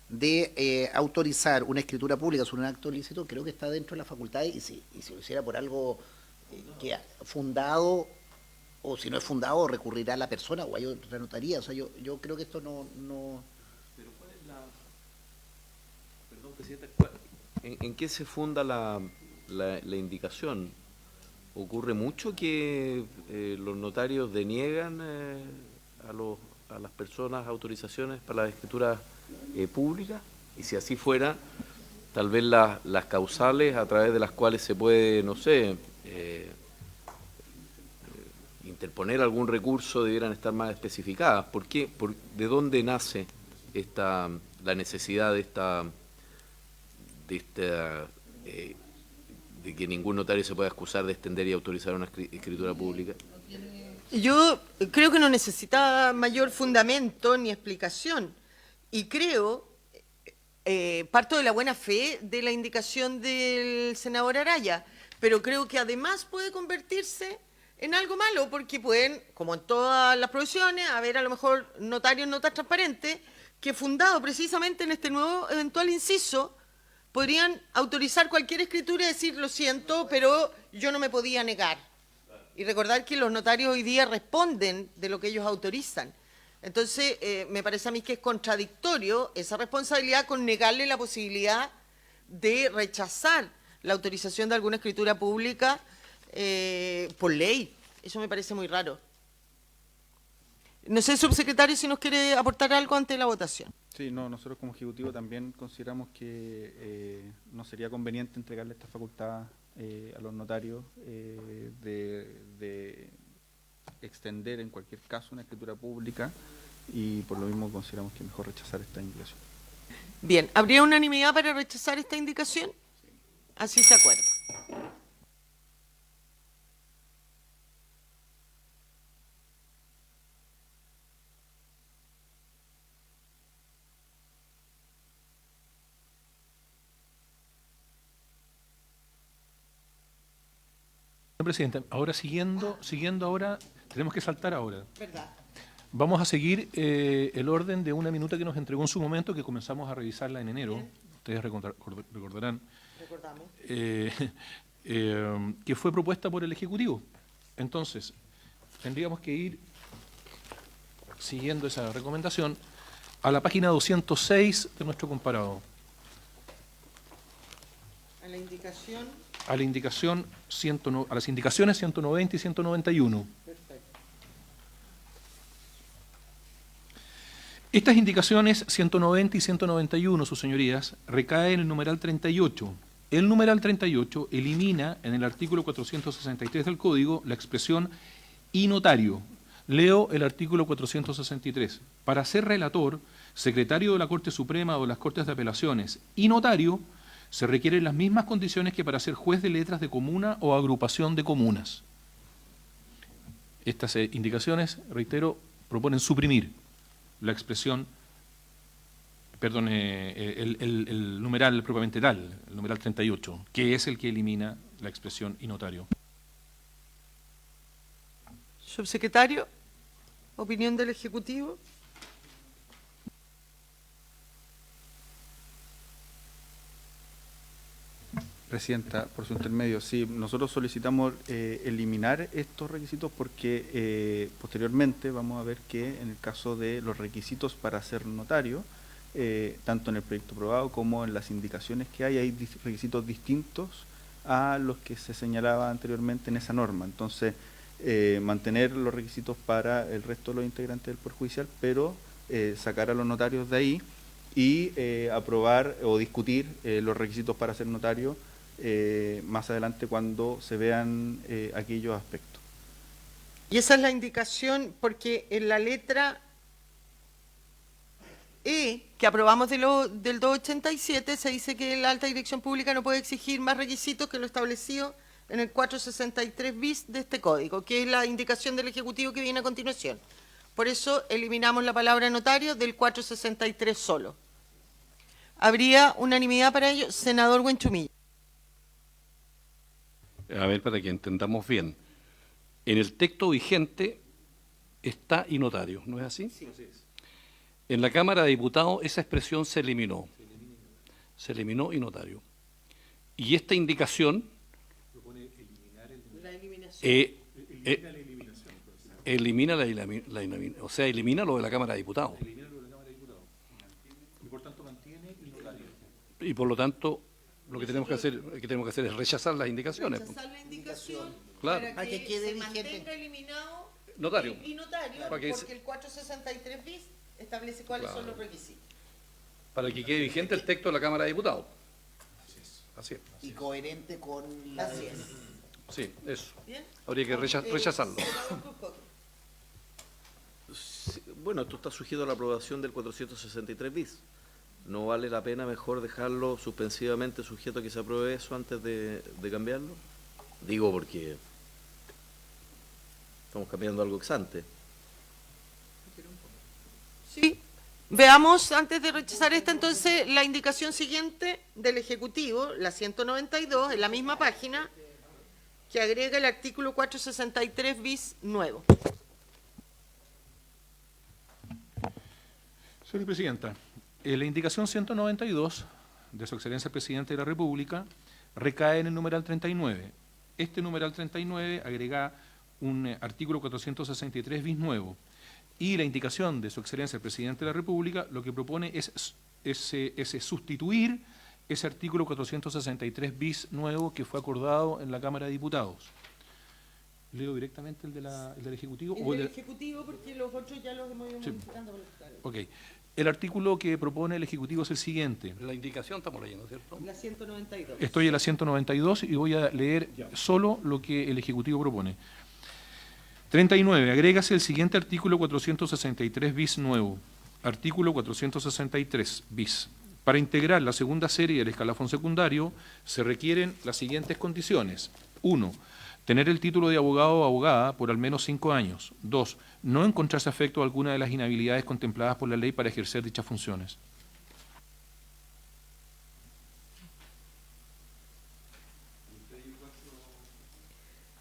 de autorizar una escritura pública sobre un acto ilícito, creo que está dentro de la facultad, y si lo hiciera por algo que ha fundado, o si no es fundado, recurrirá a la persona o hay otra notaría. O sea, yo creo que esto no... Pero ¿cuál es la... Perdón, Presidenta, ¿en qué se funda la indicación? ¿Ocurre mucho que los notarios deniegan a las personas autorizaciones para la escritura pública? Y si así fuera, tal vez las causales a través de las cuales se puede, no sé, interponer algún recurso debieran estar más especificadas. ¿Por qué? ¿De dónde nace la necesidad de que ningún notario se pueda excusar de extender y autorizar una escritura pública? Yo creo que no necesita mayor fundamento ni explicación. Y creo, parto de la buena fe de la indicación del senador Araya, pero creo que además puede convertirse en algo malo, porque pueden, como en todas las profesiones, haber a lo mejor notarios no tan transparentes, que fundado precisamente en este nuevo eventual inciso, podrían autorizar cualquier escritura y decir, lo siento, pero yo no me podía negar. Y recordar que los notarios hoy día responden de lo que ellos autorizan. Entonces, me parece a mí que es contradictorio esa responsabilidad con negarle la posibilidad de rechazar la autorización de alguna escritura pública por ley. Eso me parece muy raro. No sé, subsecretario, si nos quiere aportar algo ante la votación. Sí, no, nosotros como Ejecutivo también consideramos que no sería conveniente entregarle esta facultad a los notarios de extender en cualquier caso una escritura pública, y por lo mismo consideramos que es mejor rechazar esta indicación. Bien, ¿habría unanimidad para rechazar esta indicación? Así se acuerda. Señor presidente, ahora siguiendo ahora, tenemos que saltar ahora. ¿Verdad? Vamos a seguir el orden de una minuta que nos entregó en su momento, que comenzamos a revisarla en enero. Bien. Ustedes recordarán. Recordamos. Que fue propuesta por el Ejecutivo. Entonces, tendríamos que ir, siguiendo esa recomendación, a la página 206 de nuestro comparado. A la indicación. A las indicaciones 190 y 191. Perfecto. Estas indicaciones 190 y 191, sus señorías, recaen en el numeral 38. El numeral 38 elimina en el artículo 463 del Código la expresión y notario. Leo el artículo 463. Para ser relator, secretario de la Corte Suprema o de las Cortes de Apelaciones y notario, se requieren las mismas condiciones que para ser juez de letras de comuna o agrupación de comunas. Estas indicaciones, reitero, proponen suprimir la expresión, perdón, el numeral propiamente tal, el numeral 38, que es el que elimina la expresión y notario. Subsecretario, opinión del Ejecutivo. Presidenta, por su intermedio, sí, nosotros solicitamos eliminar estos requisitos porque posteriormente vamos a ver que en el caso de los requisitos para ser notario, tanto en el proyecto aprobado como en las indicaciones que hay requisitos distintos a los que se señalaba anteriormente en esa norma. Entonces, mantener los requisitos para el resto de los integrantes del Poder Judicial, pero sacar a los notarios de ahí y aprobar o discutir los requisitos para ser notario más adelante cuando se vean aquellos aspectos. Y esa es la indicación, porque en la letra E, que aprobamos del 287, se dice que la alta dirección pública no puede exigir más requisitos que lo establecido en el 463 bis de este código, que es la indicación del Ejecutivo que viene a continuación. Por eso eliminamos la palabra notario del 463 solo. ¿Habría unanimidad para ello? Senador Buenchumilla. A ver, para que entendamos bien. En el texto vigente está y notario, ¿no es así? Sí. En la Cámara de Diputados esa expresión se eliminó. Se eliminó y notario. Y esta indicación elimina o sea, elimina lo de la Cámara de Diputados. Y por tanto mantiene y notario. Y por lo tanto, lo que tenemos que hacer es rechazar las indicaciones. Rechazar la indicación Claro. para que quede se vigente. mantenga eliminado Notario. y notario, Para que porque el 463 bis establece cuáles son los requisitos. Para que quede vigente el texto de la Cámara de Diputados. Así es. Y coherente con la... Así es. Sí, eso. ¿Bien? Habría que rechazarlo. Senador Cruzcoque. Sí, bueno, esto está sujeto a la aprobación del 463 bis. ¿No vale la pena mejor dejarlo suspensivamente sujeto a que se apruebe eso antes de cambiarlo? Digo porque estamos cambiando algo ex ante. Sí. Veamos, antes de rechazar esta, entonces, la indicación siguiente del Ejecutivo, la 192, en la misma página, que agrega el artículo 463 bis nuevo. Señora Presidenta, la indicación 192 de Su Excelencia el Presidente de la República recae en el numeral 39. Este numeral 39 agrega un artículo 463 bis nuevo, y la indicación de Su Excelencia el Presidente de la República lo que propone es sustituir ese artículo 463 bis nuevo que fue acordado en la Cámara de Diputados. ¿Leo directamente el del Ejecutivo? El del Ejecutivo, porque los otros ya los hemos ido modificando. Ok. El artículo que propone el Ejecutivo es el siguiente. La indicación estamos leyendo, ¿cierto? La 192. Estoy en la 192 y voy a leer solo lo que el Ejecutivo propone. 39. Agrégase el siguiente artículo 463 bis nuevo. Artículo 463 bis. Para integrar la segunda serie del escalafón secundario se requieren las siguientes condiciones. 1. Tener el título de abogado o abogada por al menos 5 años. 2. No encontrarse afecto a alguna de las inhabilidades contempladas por la ley para ejercer dichas funciones.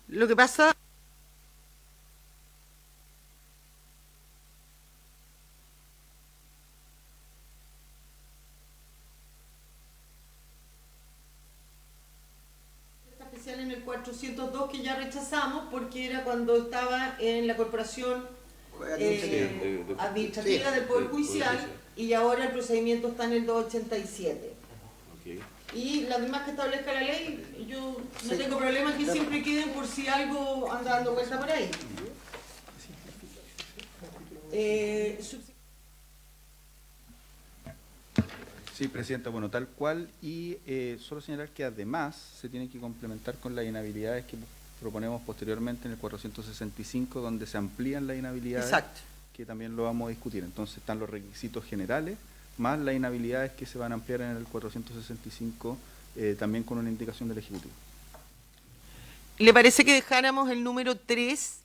Lo que pasa... especial en el 402 que ya rechazamos porque era cuando estaba en la corporación administrativa del Poder Judicial y ahora el procedimiento está en el 287. Y las demás que establezca la ley, yo no tengo problema que siempre queden por si algo anda dando vuelta por ahí. Sí, Presidenta, bueno, tal cual, y solo señalar que además se tiene que complementar con las inhabilidades que proponemos posteriormente en el 465, donde se amplían las inhabilidades. Exacto. Que también lo vamos a discutir. Entonces están los requisitos generales, más las inhabilidades que se van a ampliar en el 465, también con una indicación del Ejecutivo. ¿Le parece que dejáramos el número 3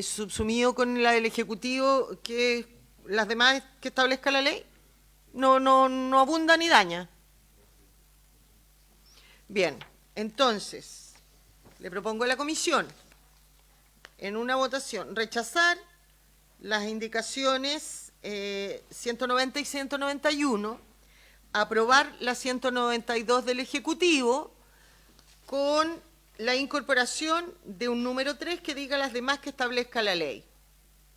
subsumido con la del Ejecutivo, que las demás que establezca la ley? No abunda ni daña. Bien, entonces, le propongo a la comisión, en una votación, rechazar las indicaciones 190 y 191, aprobar la 192 del Ejecutivo con la incorporación de un número 3 que diga las demás que establezca la ley.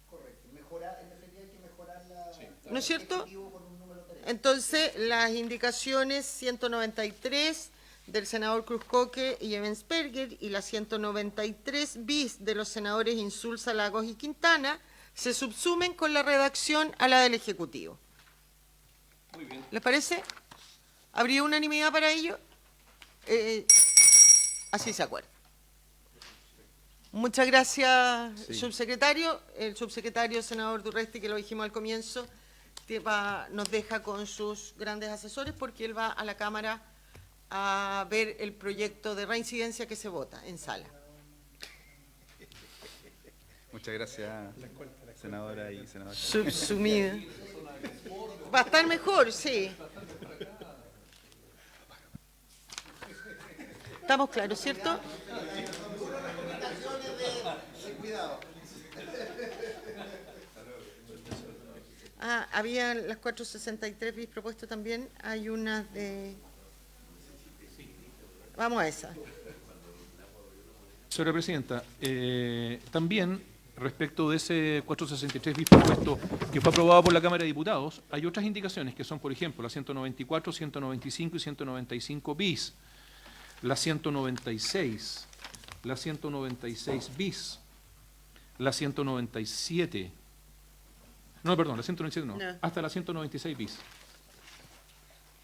Correcto. Mejorar, en definitiva hay que mejorar la... ¿No es cierto? Entonces, las indicaciones 193 del senador Cruzcoque y Ebensperger y la 193 bis de los senadores Insulza, Lagos y Quintana se subsumen con la redacción a la del Ejecutivo. Muy bien. ¿Les parece? ¿Habría unanimidad para ello? Así se acuerda. Muchas gracias, subsecretario. El subsecretario, senador Durresti, que lo dijimos al comienzo, nos deja con sus grandes asesores porque él va a la Cámara a ver el proyecto de reincidencia que se vota en sala. Muchas gracias, senadora y senadora. Subsumida. Va a estar mejor, sí. ¿Estamos claros, cierto? Había las 463 bis propuesto también. Hay unas de... Vamos a esa. Señora Presidenta, también respecto de ese 463 bis propuesto que fue aprobado por la Cámara de Diputados, hay otras indicaciones que son, por ejemplo, la 194, 195 y 195 bis, la 196, la 196 bis, la 197, no, perdón, la 197 no, hasta la 196 bis.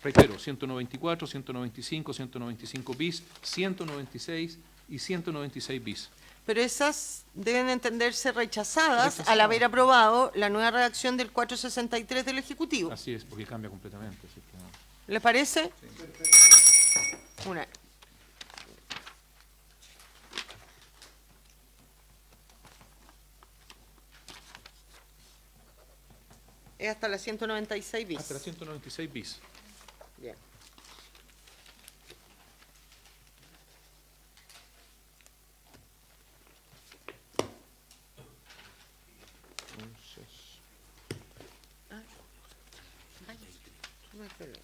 Reitero, 194, 195, 195 bis, 196 y 196 bis. Pero esas deben entenderse rechazadas al haber aprobado la nueva redacción del 463 del Ejecutivo. Así es, porque cambia completamente. Así que... ¿Le parece? Sí. Una. Es hasta la 196 bis. Hasta la 196 bis. Bien. No hay problema.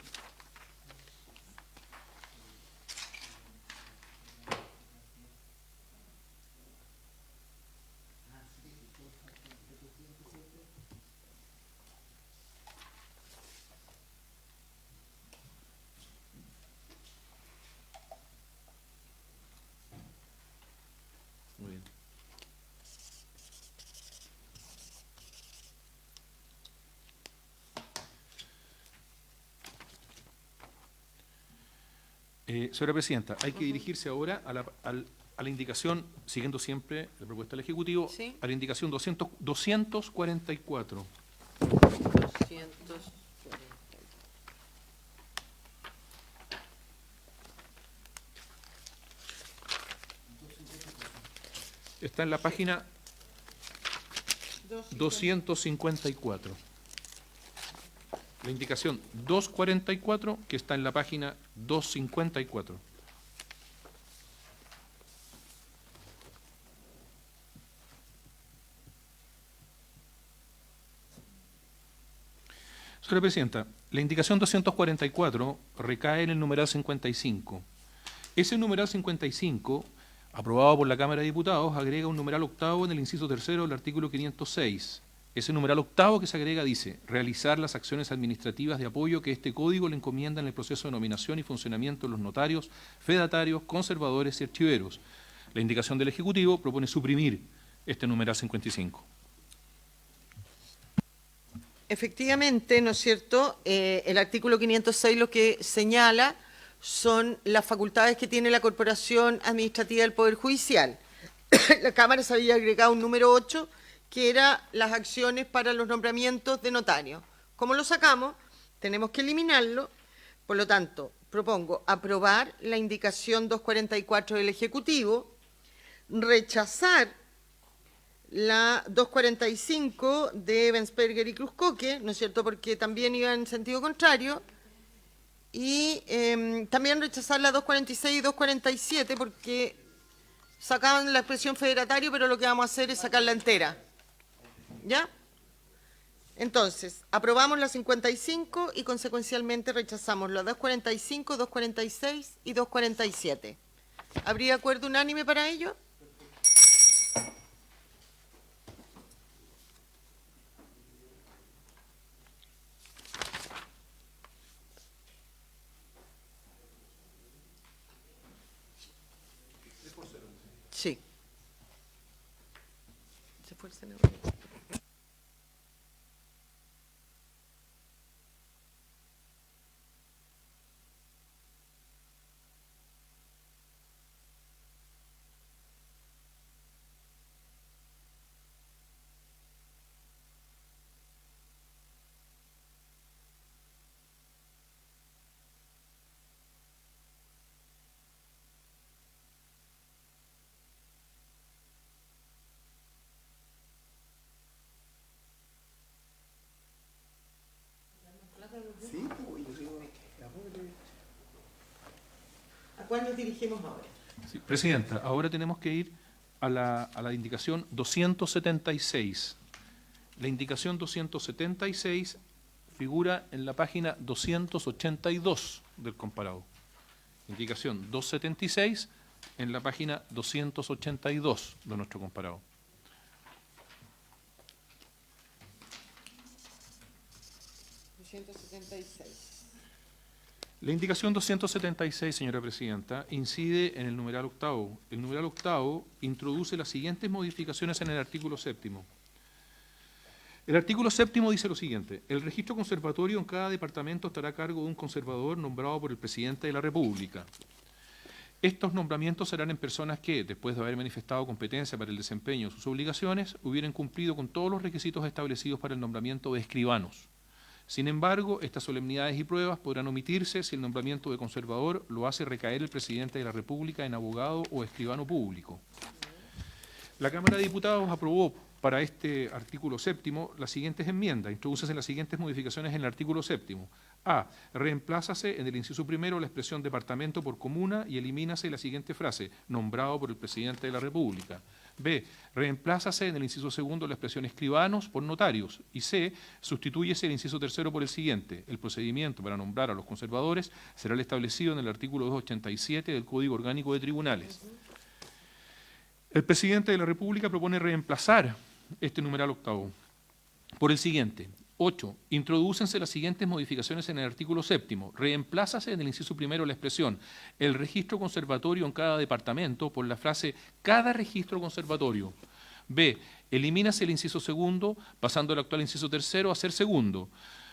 Señora Presidenta, hay que dirigirse ahora a la indicación, siguiendo siempre la propuesta del Ejecutivo, Sí. a la indicación 244. 240. Está en la página 254. La indicación 244 que está en la página 254. Señora Presidenta, la indicación 244 recae en el numeral 55. Ese numeral 55, aprobado por la Cámara de Diputados, agrega un numeral octavo en el inciso tercero del artículo 506. Ese numeral octavo que se agrega dice: realizar las acciones administrativas de apoyo que este código le encomienda en el proceso de nominación y funcionamiento de los notarios, fedatarios, conservadores y archiveros. La indicación del Ejecutivo propone suprimir este numeral 55. Efectivamente, ¿no es cierto? El artículo 506 lo que señala son las facultades que tiene la Corporación Administrativa del Poder Judicial. La Cámara se había agregado un número 8, que era las acciones para los nombramientos de notarios. ¿Cómo lo sacamos? Tenemos que eliminarlo. Por lo tanto, propongo aprobar la indicación 244 del Ejecutivo, rechazar la 245 de Bensperger y Cruzcoque, ¿no es cierto?, porque también iba en sentido contrario, y también rechazar la 246 y 247 porque sacaban la expresión federatario, pero lo que vamos a hacer es sacarla entera. ¿Ya? Entonces, aprobamos la 55 y consecuencialmente rechazamos la 245, 246 y 247. ¿Habría acuerdo unánime para ello? Sí. Se fue el senador. ¿A cuál nos dirigimos ahora? Sí, Presidenta, ahora tenemos que ir a la indicación 276. La indicación 276 figura en la página 282 del comparado. Indicación 276 en la página 282 de nuestro comparado. La indicación 276, señora Presidenta, incide en el numeral octavo. El numeral octavo introduce las siguientes modificaciones en el artículo séptimo. El artículo séptimo dice lo siguiente: el registro conservatorio en cada departamento estará a cargo de un conservador nombrado por el presidente de la República. Estos nombramientos serán en personas que, después de haber manifestado competencia para el desempeño de sus obligaciones, hubieran cumplido con todos los requisitos establecidos para el nombramiento de escribanos. Sin embargo, estas solemnidades y pruebas podrán omitirse si el nombramiento de conservador lo hace recaer el presidente de la República en abogado o escribano público. La Cámara de Diputados aprobó para este artículo séptimo las siguientes enmiendas. Introdúcese las siguientes modificaciones en el artículo séptimo. A. Reemplázase en el inciso primero la expresión departamento por comuna y elimínase la siguiente frase: nombrado por el presidente de la República. B. Reemplázase en el inciso segundo la expresión escribanos por notarios. Y C. Sustitúyese el inciso tercero por el siguiente: el procedimiento para nombrar a los conservadores será el establecido en el artículo 287 del Código Orgánico de Tribunales. El presidente de la República propone reemplazar este numeral octavo por el siguiente: 8. Introdúcense las siguientes modificaciones en el artículo séptimo. Reemplázase en el inciso primero la expresión el registro conservatorio en cada departamento por la frase cada registro conservatorio. B. Elimínase el inciso segundo, pasando el actual inciso tercero a ser segundo.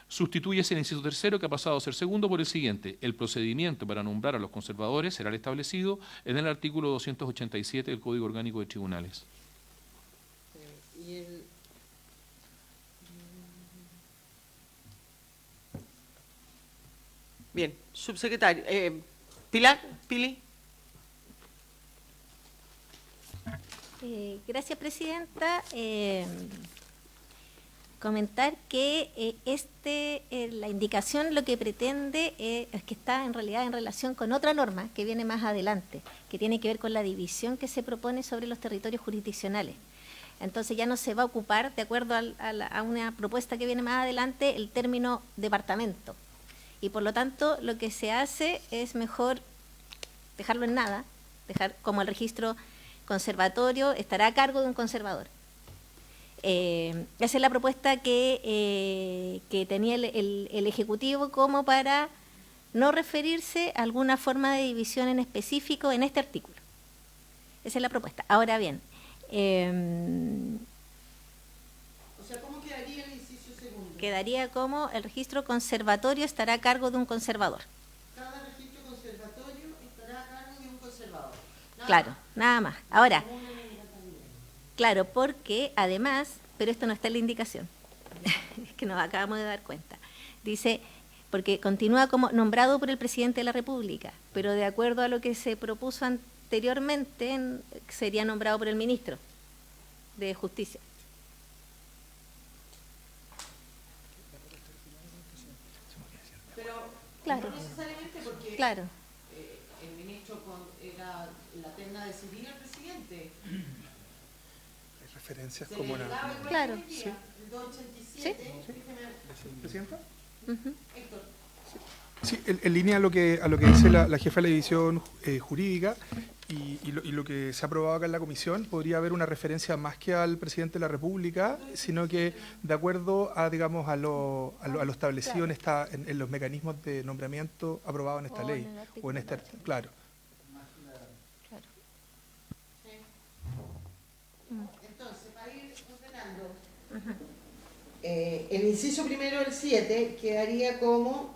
Sustituyese el inciso tercero, que ha pasado a ser segundo, por el siguiente: el procedimiento para nombrar a los conservadores será el establecido en el artículo 287 del Código Orgánico de Tribunales. Y el- Bien, subsecretario. Pilar, Pili. Gracias, presidenta. Comentar que la indicación lo que pretende es que está en realidad en relación con otra norma que viene más adelante, que tiene que ver con la división que se propone sobre los territorios jurisdiccionales. Entonces ya no se va a ocupar, de acuerdo a una propuesta que viene más adelante, el término departamento. Y por lo tanto lo que se hace es mejor dejarlo en nada, dejar como el registro conservatorio estará a cargo de un conservador. Esa es la propuesta que tenía el Ejecutivo como para no referirse a alguna forma de división en específico en este artículo. Esa es la propuesta. Ahora bien, O sea, ¿cómo quedaría el inciso segundo? quedaría como el registro conservatorio estará a cargo de un conservador. Cada registro conservatorio estará a cargo de un conservador. Claro, nada más. Ahora, claro, porque además, pero esto no está en la indicación, es que nos acabamos de dar cuenta, dice, porque continúa como nombrado por el presidente de la República, pero de acuerdo a lo que se propuso anteriormente, sería nombrado por el ministro de Justicia. Pero Claro. no necesariamente porque Claro, el ministro era la terna de civil al presidente. Hay referencias Se como le daba igual Claro. que hoy día, el 287, déjeme- ¿Presidenta? ujú, Héctor. Sí, en línea a lo que dice la jefa de la división jurídica y lo que se ha aprobado acá en la comisión, podría haber una referencia más que al presidente de la República, sino que de acuerdo a, digamos, a lo establecido en los mecanismos de nombramiento aprobados en esta O ley, en el artículo o en este, máximo. claro. claro. Entonces, para ir ordenando, el inciso primero del 7 quedaría como: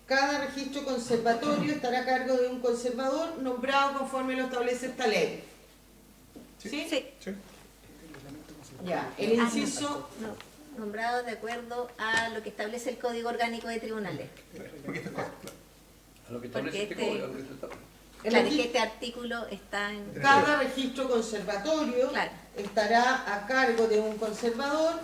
cada registro conservatorio estará a cargo de un conservador nombrado conforme lo establece esta ley. ¿Sí? Sí. Sí. Ya, el inciso... No, nombrado de acuerdo a lo que establece el Código Orgánico de Tribunales. A lo que Porque establece este código, a lo que se establece. Claro, es que este artículo está en... Cada registro conservatorio Claro. estará a cargo de un conservador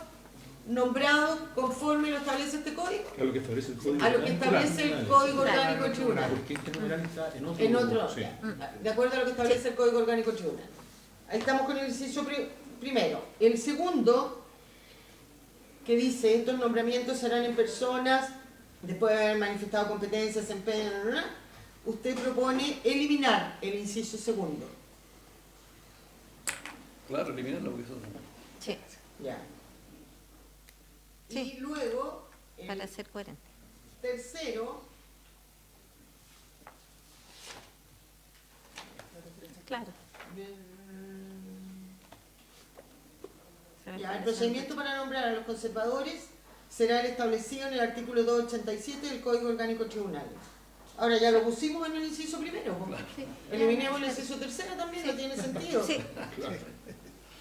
nombrado conforme lo establece este código. A lo que establece el Código A lo que establece el Código Orgánico de Tribunal. Porque este numeral está en otro. En otro, Sí. ya, de acuerdo a lo que establece el Código Orgánico de Tribunal. Ahí estamos con el inciso primero. El segundo, que dice: estos nombramientos serán en personas, después de haber manifestado competencias, desempeño, usted propone eliminar el inciso segundo. Claro, eliminarlo porque eso Sí, Ya. Sí. Y luego, el para ser coherente. tercero, Claro. ya, el procedimiento para nombrar a los conservadores será el establecido en el artículo 287 del Código Orgánico de Tribunales. Ahora ya lo pusimos en el inciso primero. ¿No? Sí. Eliminemos el inciso tercero también, no tiene sentido. Sí.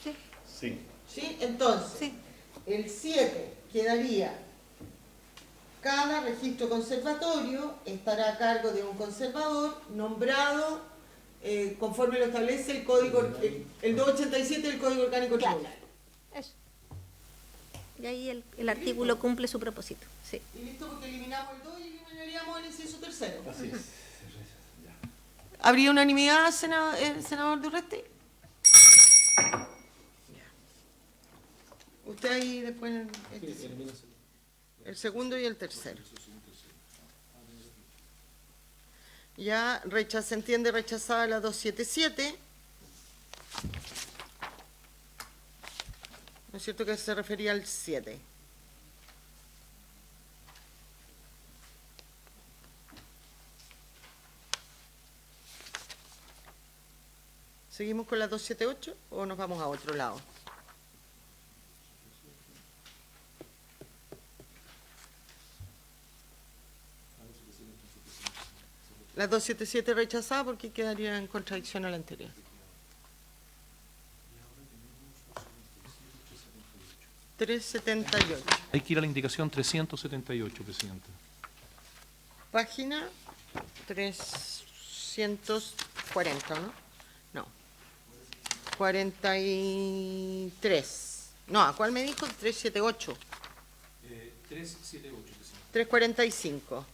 Sí. sí. ¿Sí? Entonces, Sí. el 7 quedaría: cada registro conservatorio estará a cargo de un conservador nombrado conforme lo establece el código, el 287 del Código Orgánico de Claro. Tribunales. Eso. Y ahí el artículo cumple su propósito. Sí. Y listo, porque eliminamos el 2 y eliminaríamos el inciso tercero. Así es. ¿Habría unanimidad, senador Durresti? Usted ahí después el segundo y el tercero. Ya se entiende rechazada la 277. ¿No es cierto que se refería al 7? ¿Seguimos con la 278 o nos vamos a otro lado? La 277 rechazada porque quedaría en contradicción a la anterior. $378. Hay que ir a la indicación 378, presidenta. Página 340, ¿no? No. 43. No, ¿a cuál me dijo? 378. 378, presidenta. 345.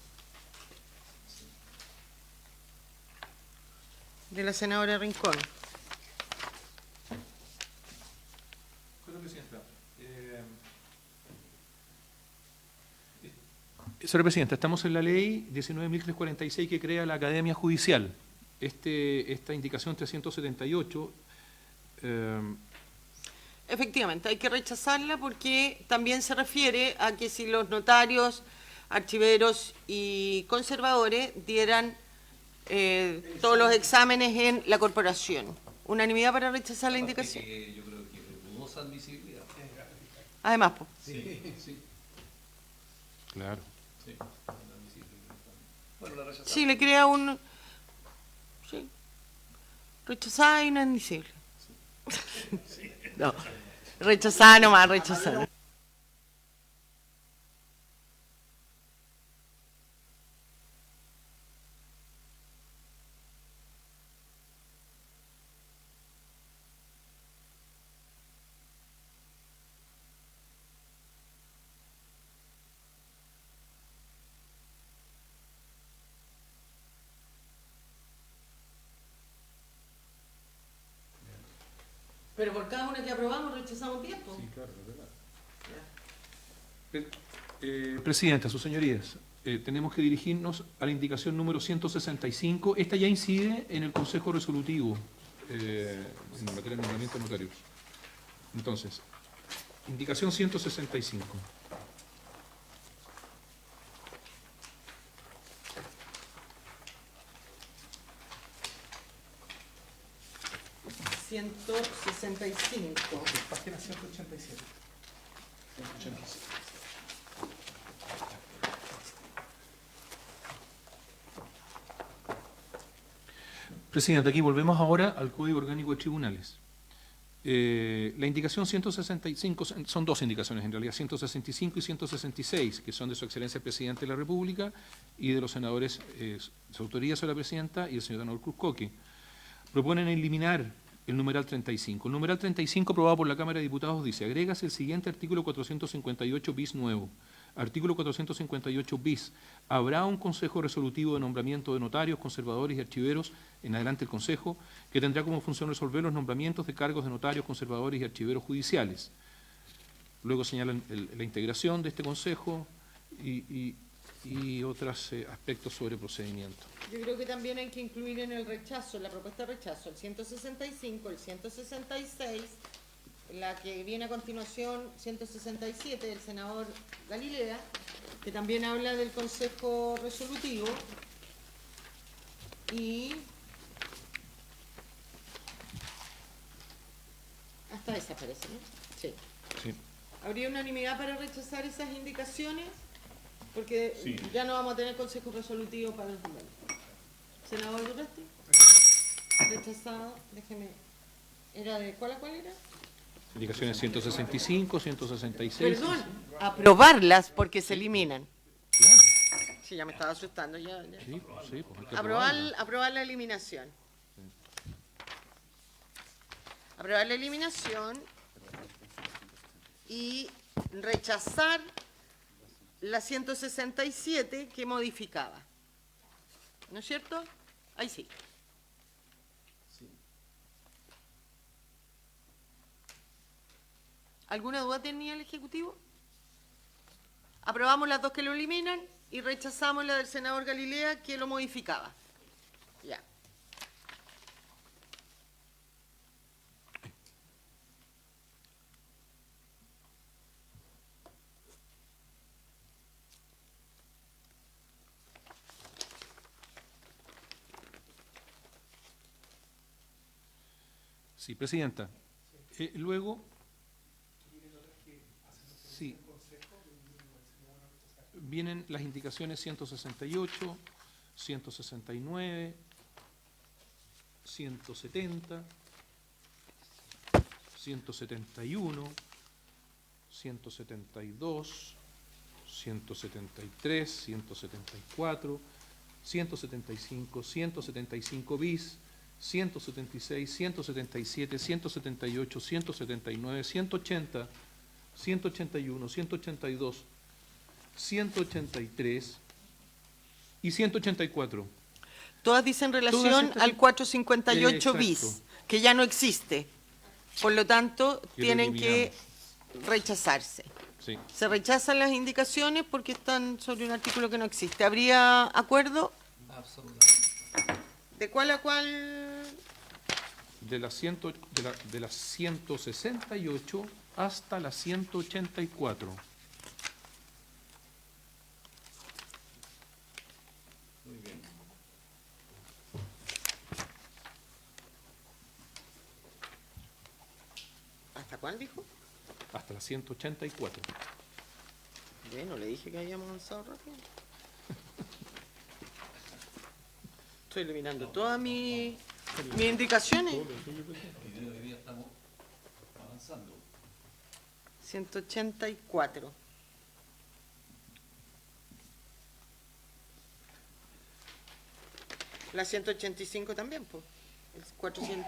De la senadora Rincón. Señora presidenta, señora presidenta, estamos en la ley 19.346 que crea la Academia Judicial. Esta indicación 378... Efectivamente, hay que rechazarla porque también se refiere a que si los notarios, archiveros y conservadores dieran todos los exámenes en la corporación. Unanimidad para rechazar la indicación. Yo creo que es dudosa admisibilidad. Además, pues. Sí. Claro. Sí. Bueno, la rechazamos. Sí, le crea un... Sí. Rechazada e inadmisible. No. Rechazada nomás, rechazada. Pero por cada una que aprobamos rechazamos tiempo. Sí, claro, es verdad. Presidenta, sus señorías, tenemos que dirigirnos a la indicación número 165. Esta ya incide en el Consejo Resolutivo en materia de nombramiento de notarios. Entonces, indicación 165. Página 187. Presidente, aquí volvemos ahora al Código Orgánico de Tribunales. La indicación 165, son dos indicaciones en realidad, 165 y 166, que son de Su Excelencia el Presidente de la República y de los senadores, su autoría sobre la Presidenta y el señor Danor Cruzcoque. Proponen eliminar el numeral 35. El numeral 35 aprobado por la Cámara de Diputados dice: agrégase el siguiente artículo 458 bis nuevo. Artículo 458 bis. Habrá un Consejo Resolutivo de Nombramiento de Notarios, Conservadores y Archiveros, en adelante el Consejo, que tendrá como función resolver los nombramientos de cargos de notarios, conservadores y archiveros judiciales. Luego señalan la integración de este Consejo y otros aspectos sobre procedimiento. Yo creo que también hay que incluir en el rechazo, la propuesta de rechazo, el 165, el 166, la que viene a continuación, 167, del senador Galilea, que también habla del Consejo Resolutivo, y hasta esa parece, ¿no? Sí. Sí. ¿Habría unanimidad para rechazar esas indicaciones? Porque ya no vamos a tener Consejo Resolutivo para el final. Senador Durante. Rechazado, déjeme. ¿Era de cuál a cuál era? Indicaciones 165, 166. Perdón, aprobarlas porque se eliminan. Claro. Sí, ya me estaba asustando. Ya. Sí, pues hay que aprobarla. Aprobar la eliminación. Aprobar la eliminación y rechazar la 167 que modificaba. ¿No es cierto? Ahí sí. ¿Alguna duda tenía el Ejecutivo? Aprobamos las dos que lo eliminan y rechazamos la del senador Galilea que lo modificaba. Ya. Sí, Presidenta. Luego, sí, vienen las indicaciones 168, 169, 170, 171, 172, 173, 174, 175, 175 bis, 176, 177, 178, 179, 180, 181, 182, 183 y 184. Todas dicen relación Todas estas- al 458 Exacto. bis, que ya no existe. Por lo tanto, Que lo tienen que eliminamos. rechazarse. Sí. Se rechazan las indicaciones porque están sobre un artículo que no existe. ¿Habría acuerdo? Absolutamente. ¿De cuál a cuál? De la 168 hasta la 184. ¿Hasta cuál dijo? Hasta la 184. Bueno, le dije que habíamos avanzado rápido. Estoy eliminando todas mis indicaciones. 184. La 185 también, pues. El 400.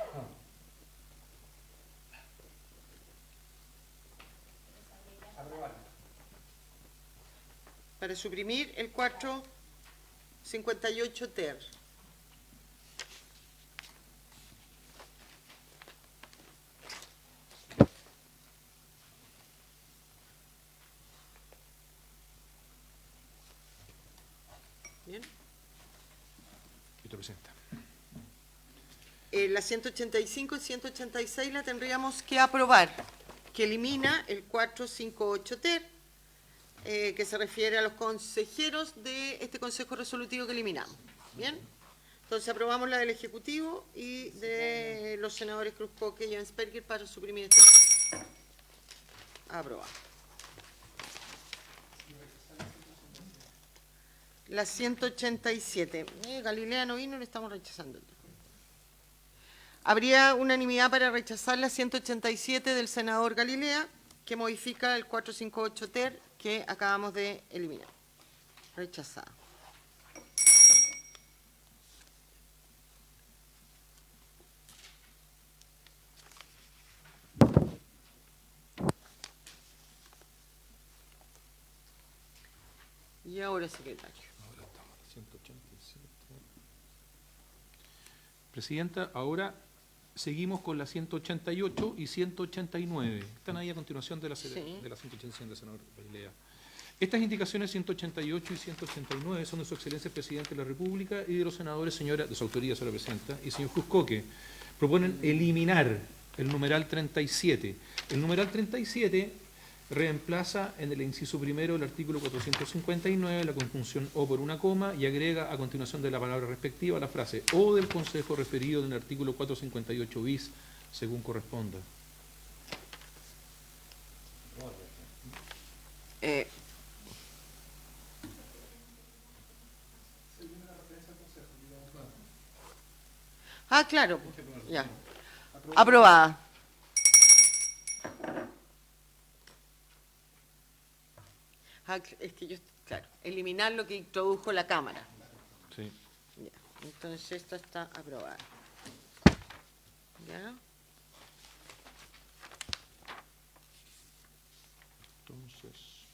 Para suprimir el 458 ter. Bien. Vicepresidenta. La 185 y 186 la tendríamos que aprobar, que elimina el 458 ter, que se refiere a los consejeros de este Consejo Resolutivo que eliminamos. ¿Bien? Entonces aprobamos la del Ejecutivo y de los senadores Cruz Coque y Jensperger para suprimir este. Aprobado. La 187. Galilea no vino, le estamos rechazando. Habría unanimidad para rechazar la 187 del senador Galilea, que modifica el 458 ter que acabamos de eliminar. Rechazada. Y ahora, secretario. Ahora estamos en 187. Presidenta, ahora seguimos con la 188 y 189. Están ahí a continuación de la 187 del senador Galilea. Estas indicaciones 188 y 189 son de su excelencia el presidente de la República y de los senadores, de su autoría, señora presidenta, y señor Cruz Coque. Proponen eliminar el numeral 37. El numeral 37 reemplaza en el inciso primero del artículo 459 la conjunción o por una coma y agrega a continuación de la palabra respectiva la frase o del Consejo referido en el artículo 458 bis, según corresponda. Claro. Ya. Aprobada. Es que yo, claro, eliminar lo que introdujo la Cámara. Sí. Ya. Entonces esto está aprobado. ¿Ya? Entonces,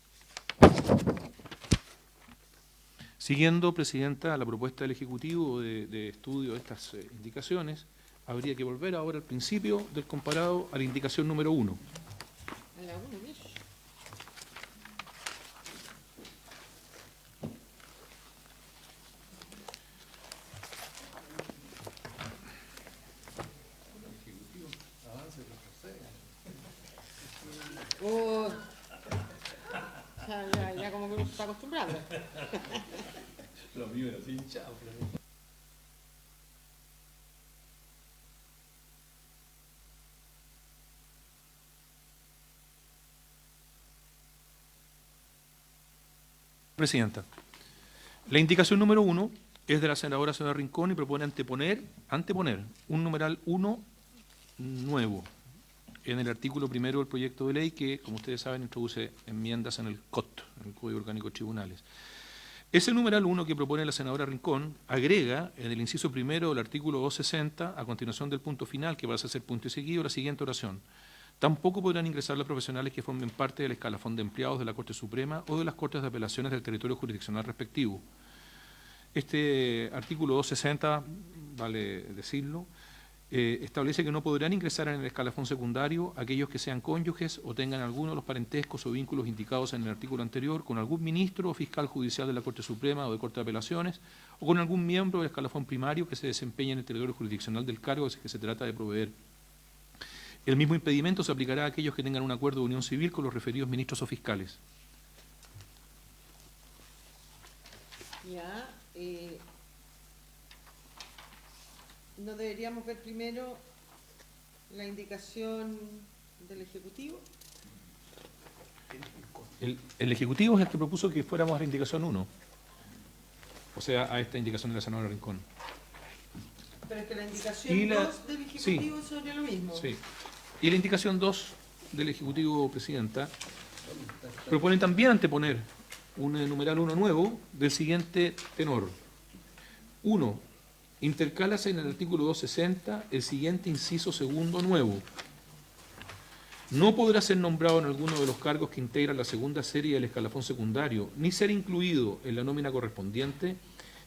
siguiendo, presidenta, la propuesta del Ejecutivo de estudio de estas indicaciones, habría que volver ahora al principio del comparado a la indicación número 1. A la 1, mira. Ya como que uno se está acostumbrando. Lo mío era así hinchado. Presidenta, la indicación número 1 es de la senadora Rincón y propone anteponer un numeral 1 nuevo en el artículo 1 del proyecto de ley que, como ustedes saben, introduce enmiendas en el COT, en el Código Orgánico de Tribunales. Ese numeral 1 que propone la senadora Rincón agrega en el inciso primero del artículo 260, a continuación del punto final, que pasa a ser punto y seguido, la siguiente oración. Tampoco podrán ingresar los profesionales que formen parte del escalafón de empleados de la Corte Suprema o de las Cortes de Apelaciones del territorio jurisdiccional respectivo. Este artículo 260, vale decirlo, establece que no podrán ingresar en el escalafón secundario aquellos que sean cónyuges o tengan alguno de los parentescos o vínculos indicados en el artículo anterior con algún ministro o fiscal judicial de la Corte Suprema o de Corte de Apelaciones o con algún miembro del escalafón primario que se desempeñe en el territorio jurisdiccional del cargo que se trata de proveer. El mismo impedimento se aplicará a aquellos que tengan un acuerdo de unión civil con los referidos ministros o fiscales. Ya, ¿no deberíamos ver primero la indicación del Ejecutivo? El Ejecutivo es el que propuso que fuéramos a la indicación 1, o sea, a esta indicación de la senadora Rincón. Pero es que la indicación 2 del Ejecutivo es sobre lo mismo. Sí. Y la indicación 2 del Ejecutivo, Presidenta, propone también anteponer un numeral 1 nuevo del siguiente tenor. 1. Intercálase en el artículo 260 el siguiente inciso segundo nuevo. No podrá ser nombrado en alguno de los cargos que integran la segunda serie del escalafón secundario, ni ser incluido en la nómina correspondiente,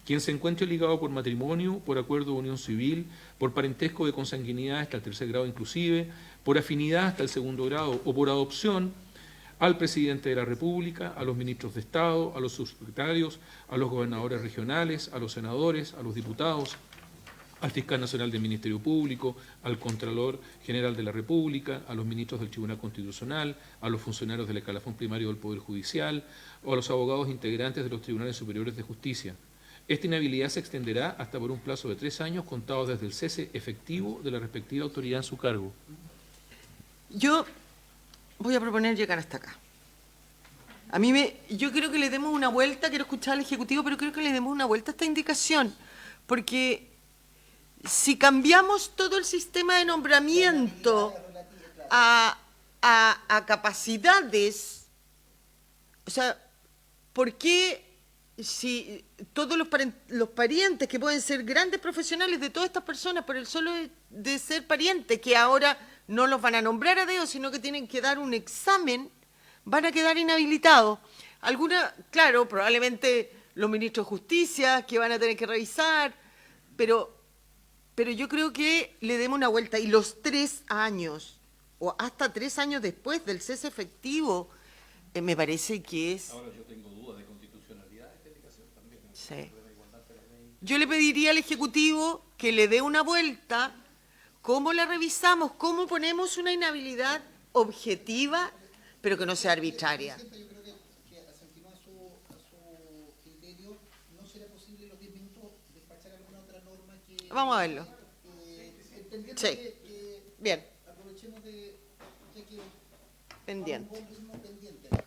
quien se encuentre ligado por matrimonio, por acuerdo de unión civil, por parentesco de consanguinidad hasta el tercer grado inclusive, por afinidad hasta el segundo grado o por adopción al presidente de la República, a los ministros de Estado, a los subsecretarios, a los gobernadores regionales, a los senadores, a los diputados, al fiscal nacional del Ministerio Público, al Contralor General de la República, a los ministros del Tribunal Constitucional, a los funcionarios del escalafón primario del Poder Judicial o a los abogados integrantes de los Tribunales Superiores de Justicia. Esta inhabilidad se extenderá hasta por un plazo de 3 años contados desde el cese efectivo de la respectiva autoridad en su cargo. Yo voy a proponer llegar hasta acá. Yo creo que le demos una vuelta, quiero escuchar al Ejecutivo, pero creo que le demos una vuelta a esta indicación, porque si cambiamos todo el sistema de nombramiento a capacidades, o sea, ¿por qué si todos los parientes que pueden ser grandes profesionales de todas estas personas por el solo de ser parientes, que ahora no los van a nombrar a dedo, sino que tienen que dar un examen, van a quedar inhabilitados? Claro, probablemente los ministros de Justicia que van a tener que revisar, pero yo creo que le demos una vuelta y los 3 años o hasta 3 años después del cese efectivo, me parece que es... Ahora yo tengo dudas de constitucionalidad de esta indicación también. Sí. Yo le pediría al Ejecutivo que le dé una vuelta. ¿Cómo la revisamos? ¿Cómo ponemos una inhabilidad objetiva, pero que no sea arbitraria? Yo creo que a su criterio no será posible en los 10 minutos despachar alguna otra norma que... Vamos a verlo. Entendiendo Sí. que Bien, aprovechemos de que pendiente. pendiente.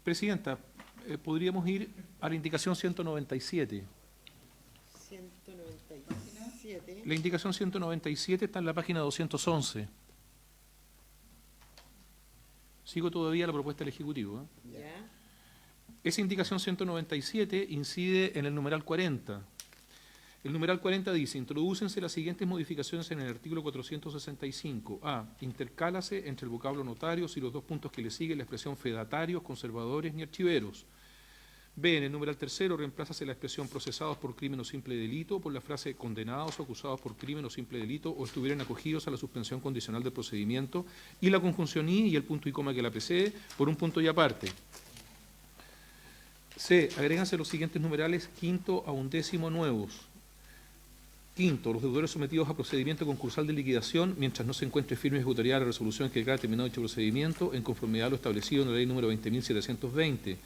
Presidenta, podríamos ir a la indicación 197. 197. La indicación 197 está en la página 211. Sigo todavía la propuesta del Ejecutivo. Ya. Esa indicación 197 incide en el numeral 40. El numeral 40 dice: introdúcense las siguientes modificaciones en el artículo 465. A. Intercálase entre el vocablo notarios y los 2 puntos que le siguen la expresión fedatarios, conservadores ni archiveros. B, en el numeral tercero, reemplázase la expresión procesados por crimen o simple delito por la frase condenados o acusados por crimen o simple delito o estuvieran acogidos a la suspensión condicional del procedimiento, y la conjunción y el punto y coma que la precede por un punto y aparte. C, agréganse los siguientes numerales quinto a undécimo nuevos. Quinto, los deudores sometidos a procedimiento concursal de liquidación, mientras no se encuentre firme y ejecutoriada la resolución que declara terminado dicho procedimiento, en conformidad a lo establecido en la ley número 20.720.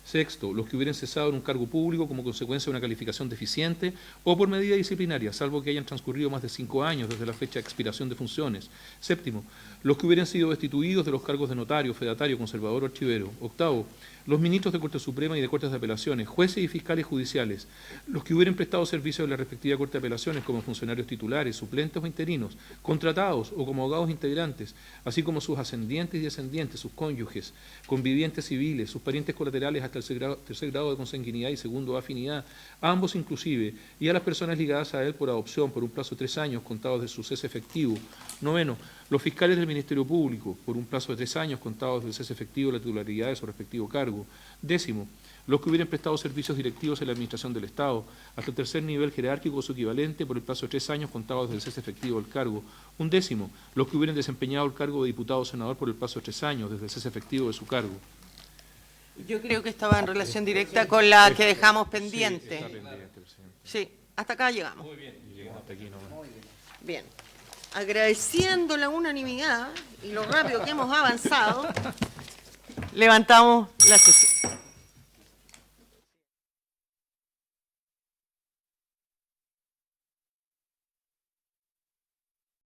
Sexto, los que hubieran cesado en un cargo público como consecuencia de una calificación deficiente o por medida disciplinaria, salvo que hayan transcurrido más de 5 años desde la fecha de expiración de funciones. Séptimo, los que hubieran sido destituidos de los cargos de notario, fedatario, conservador o archivero. Octavo, los ministros de Corte Suprema y de Cortes de Apelaciones, jueces y fiscales judiciales, los que hubieran prestado servicio en la respectiva Corte de Apelaciones como funcionarios titulares, suplentes o interinos, contratados o como abogados integrantes, así como sus ascendientes y descendientes, sus cónyuges, convivientes civiles, sus parientes colaterales hasta el tercer grado de consanguinidad y segundo de afinidad, ambos inclusive, y a las personas ligadas a él por adopción por un plazo de 3 años contados de su cese efectivo. Noveno, los fiscales del Ministerio Público por un plazo de 3 años contados del cese efectivo de la titularidad de su respectivo cargo. Décimo, los que hubieran prestado servicios directivos en la Administración del Estado hasta el tercer nivel jerárquico o su equivalente por el plazo de 3 años contados desde el cese efectivo del cargo. Undécimo, los que hubieran desempeñado el cargo de diputado o senador por el plazo de 3 años desde el cese efectivo de su cargo. Yo creo que estaba en relación directa con la que dejamos pendiente. Sí, está pendiente, presidente. Sí, hasta acá llegamos. Muy bien, llegamos hasta aquí nomás. Bien. Agradeciendo la unanimidad y lo rápido que hemos avanzado, levantamos la sesión.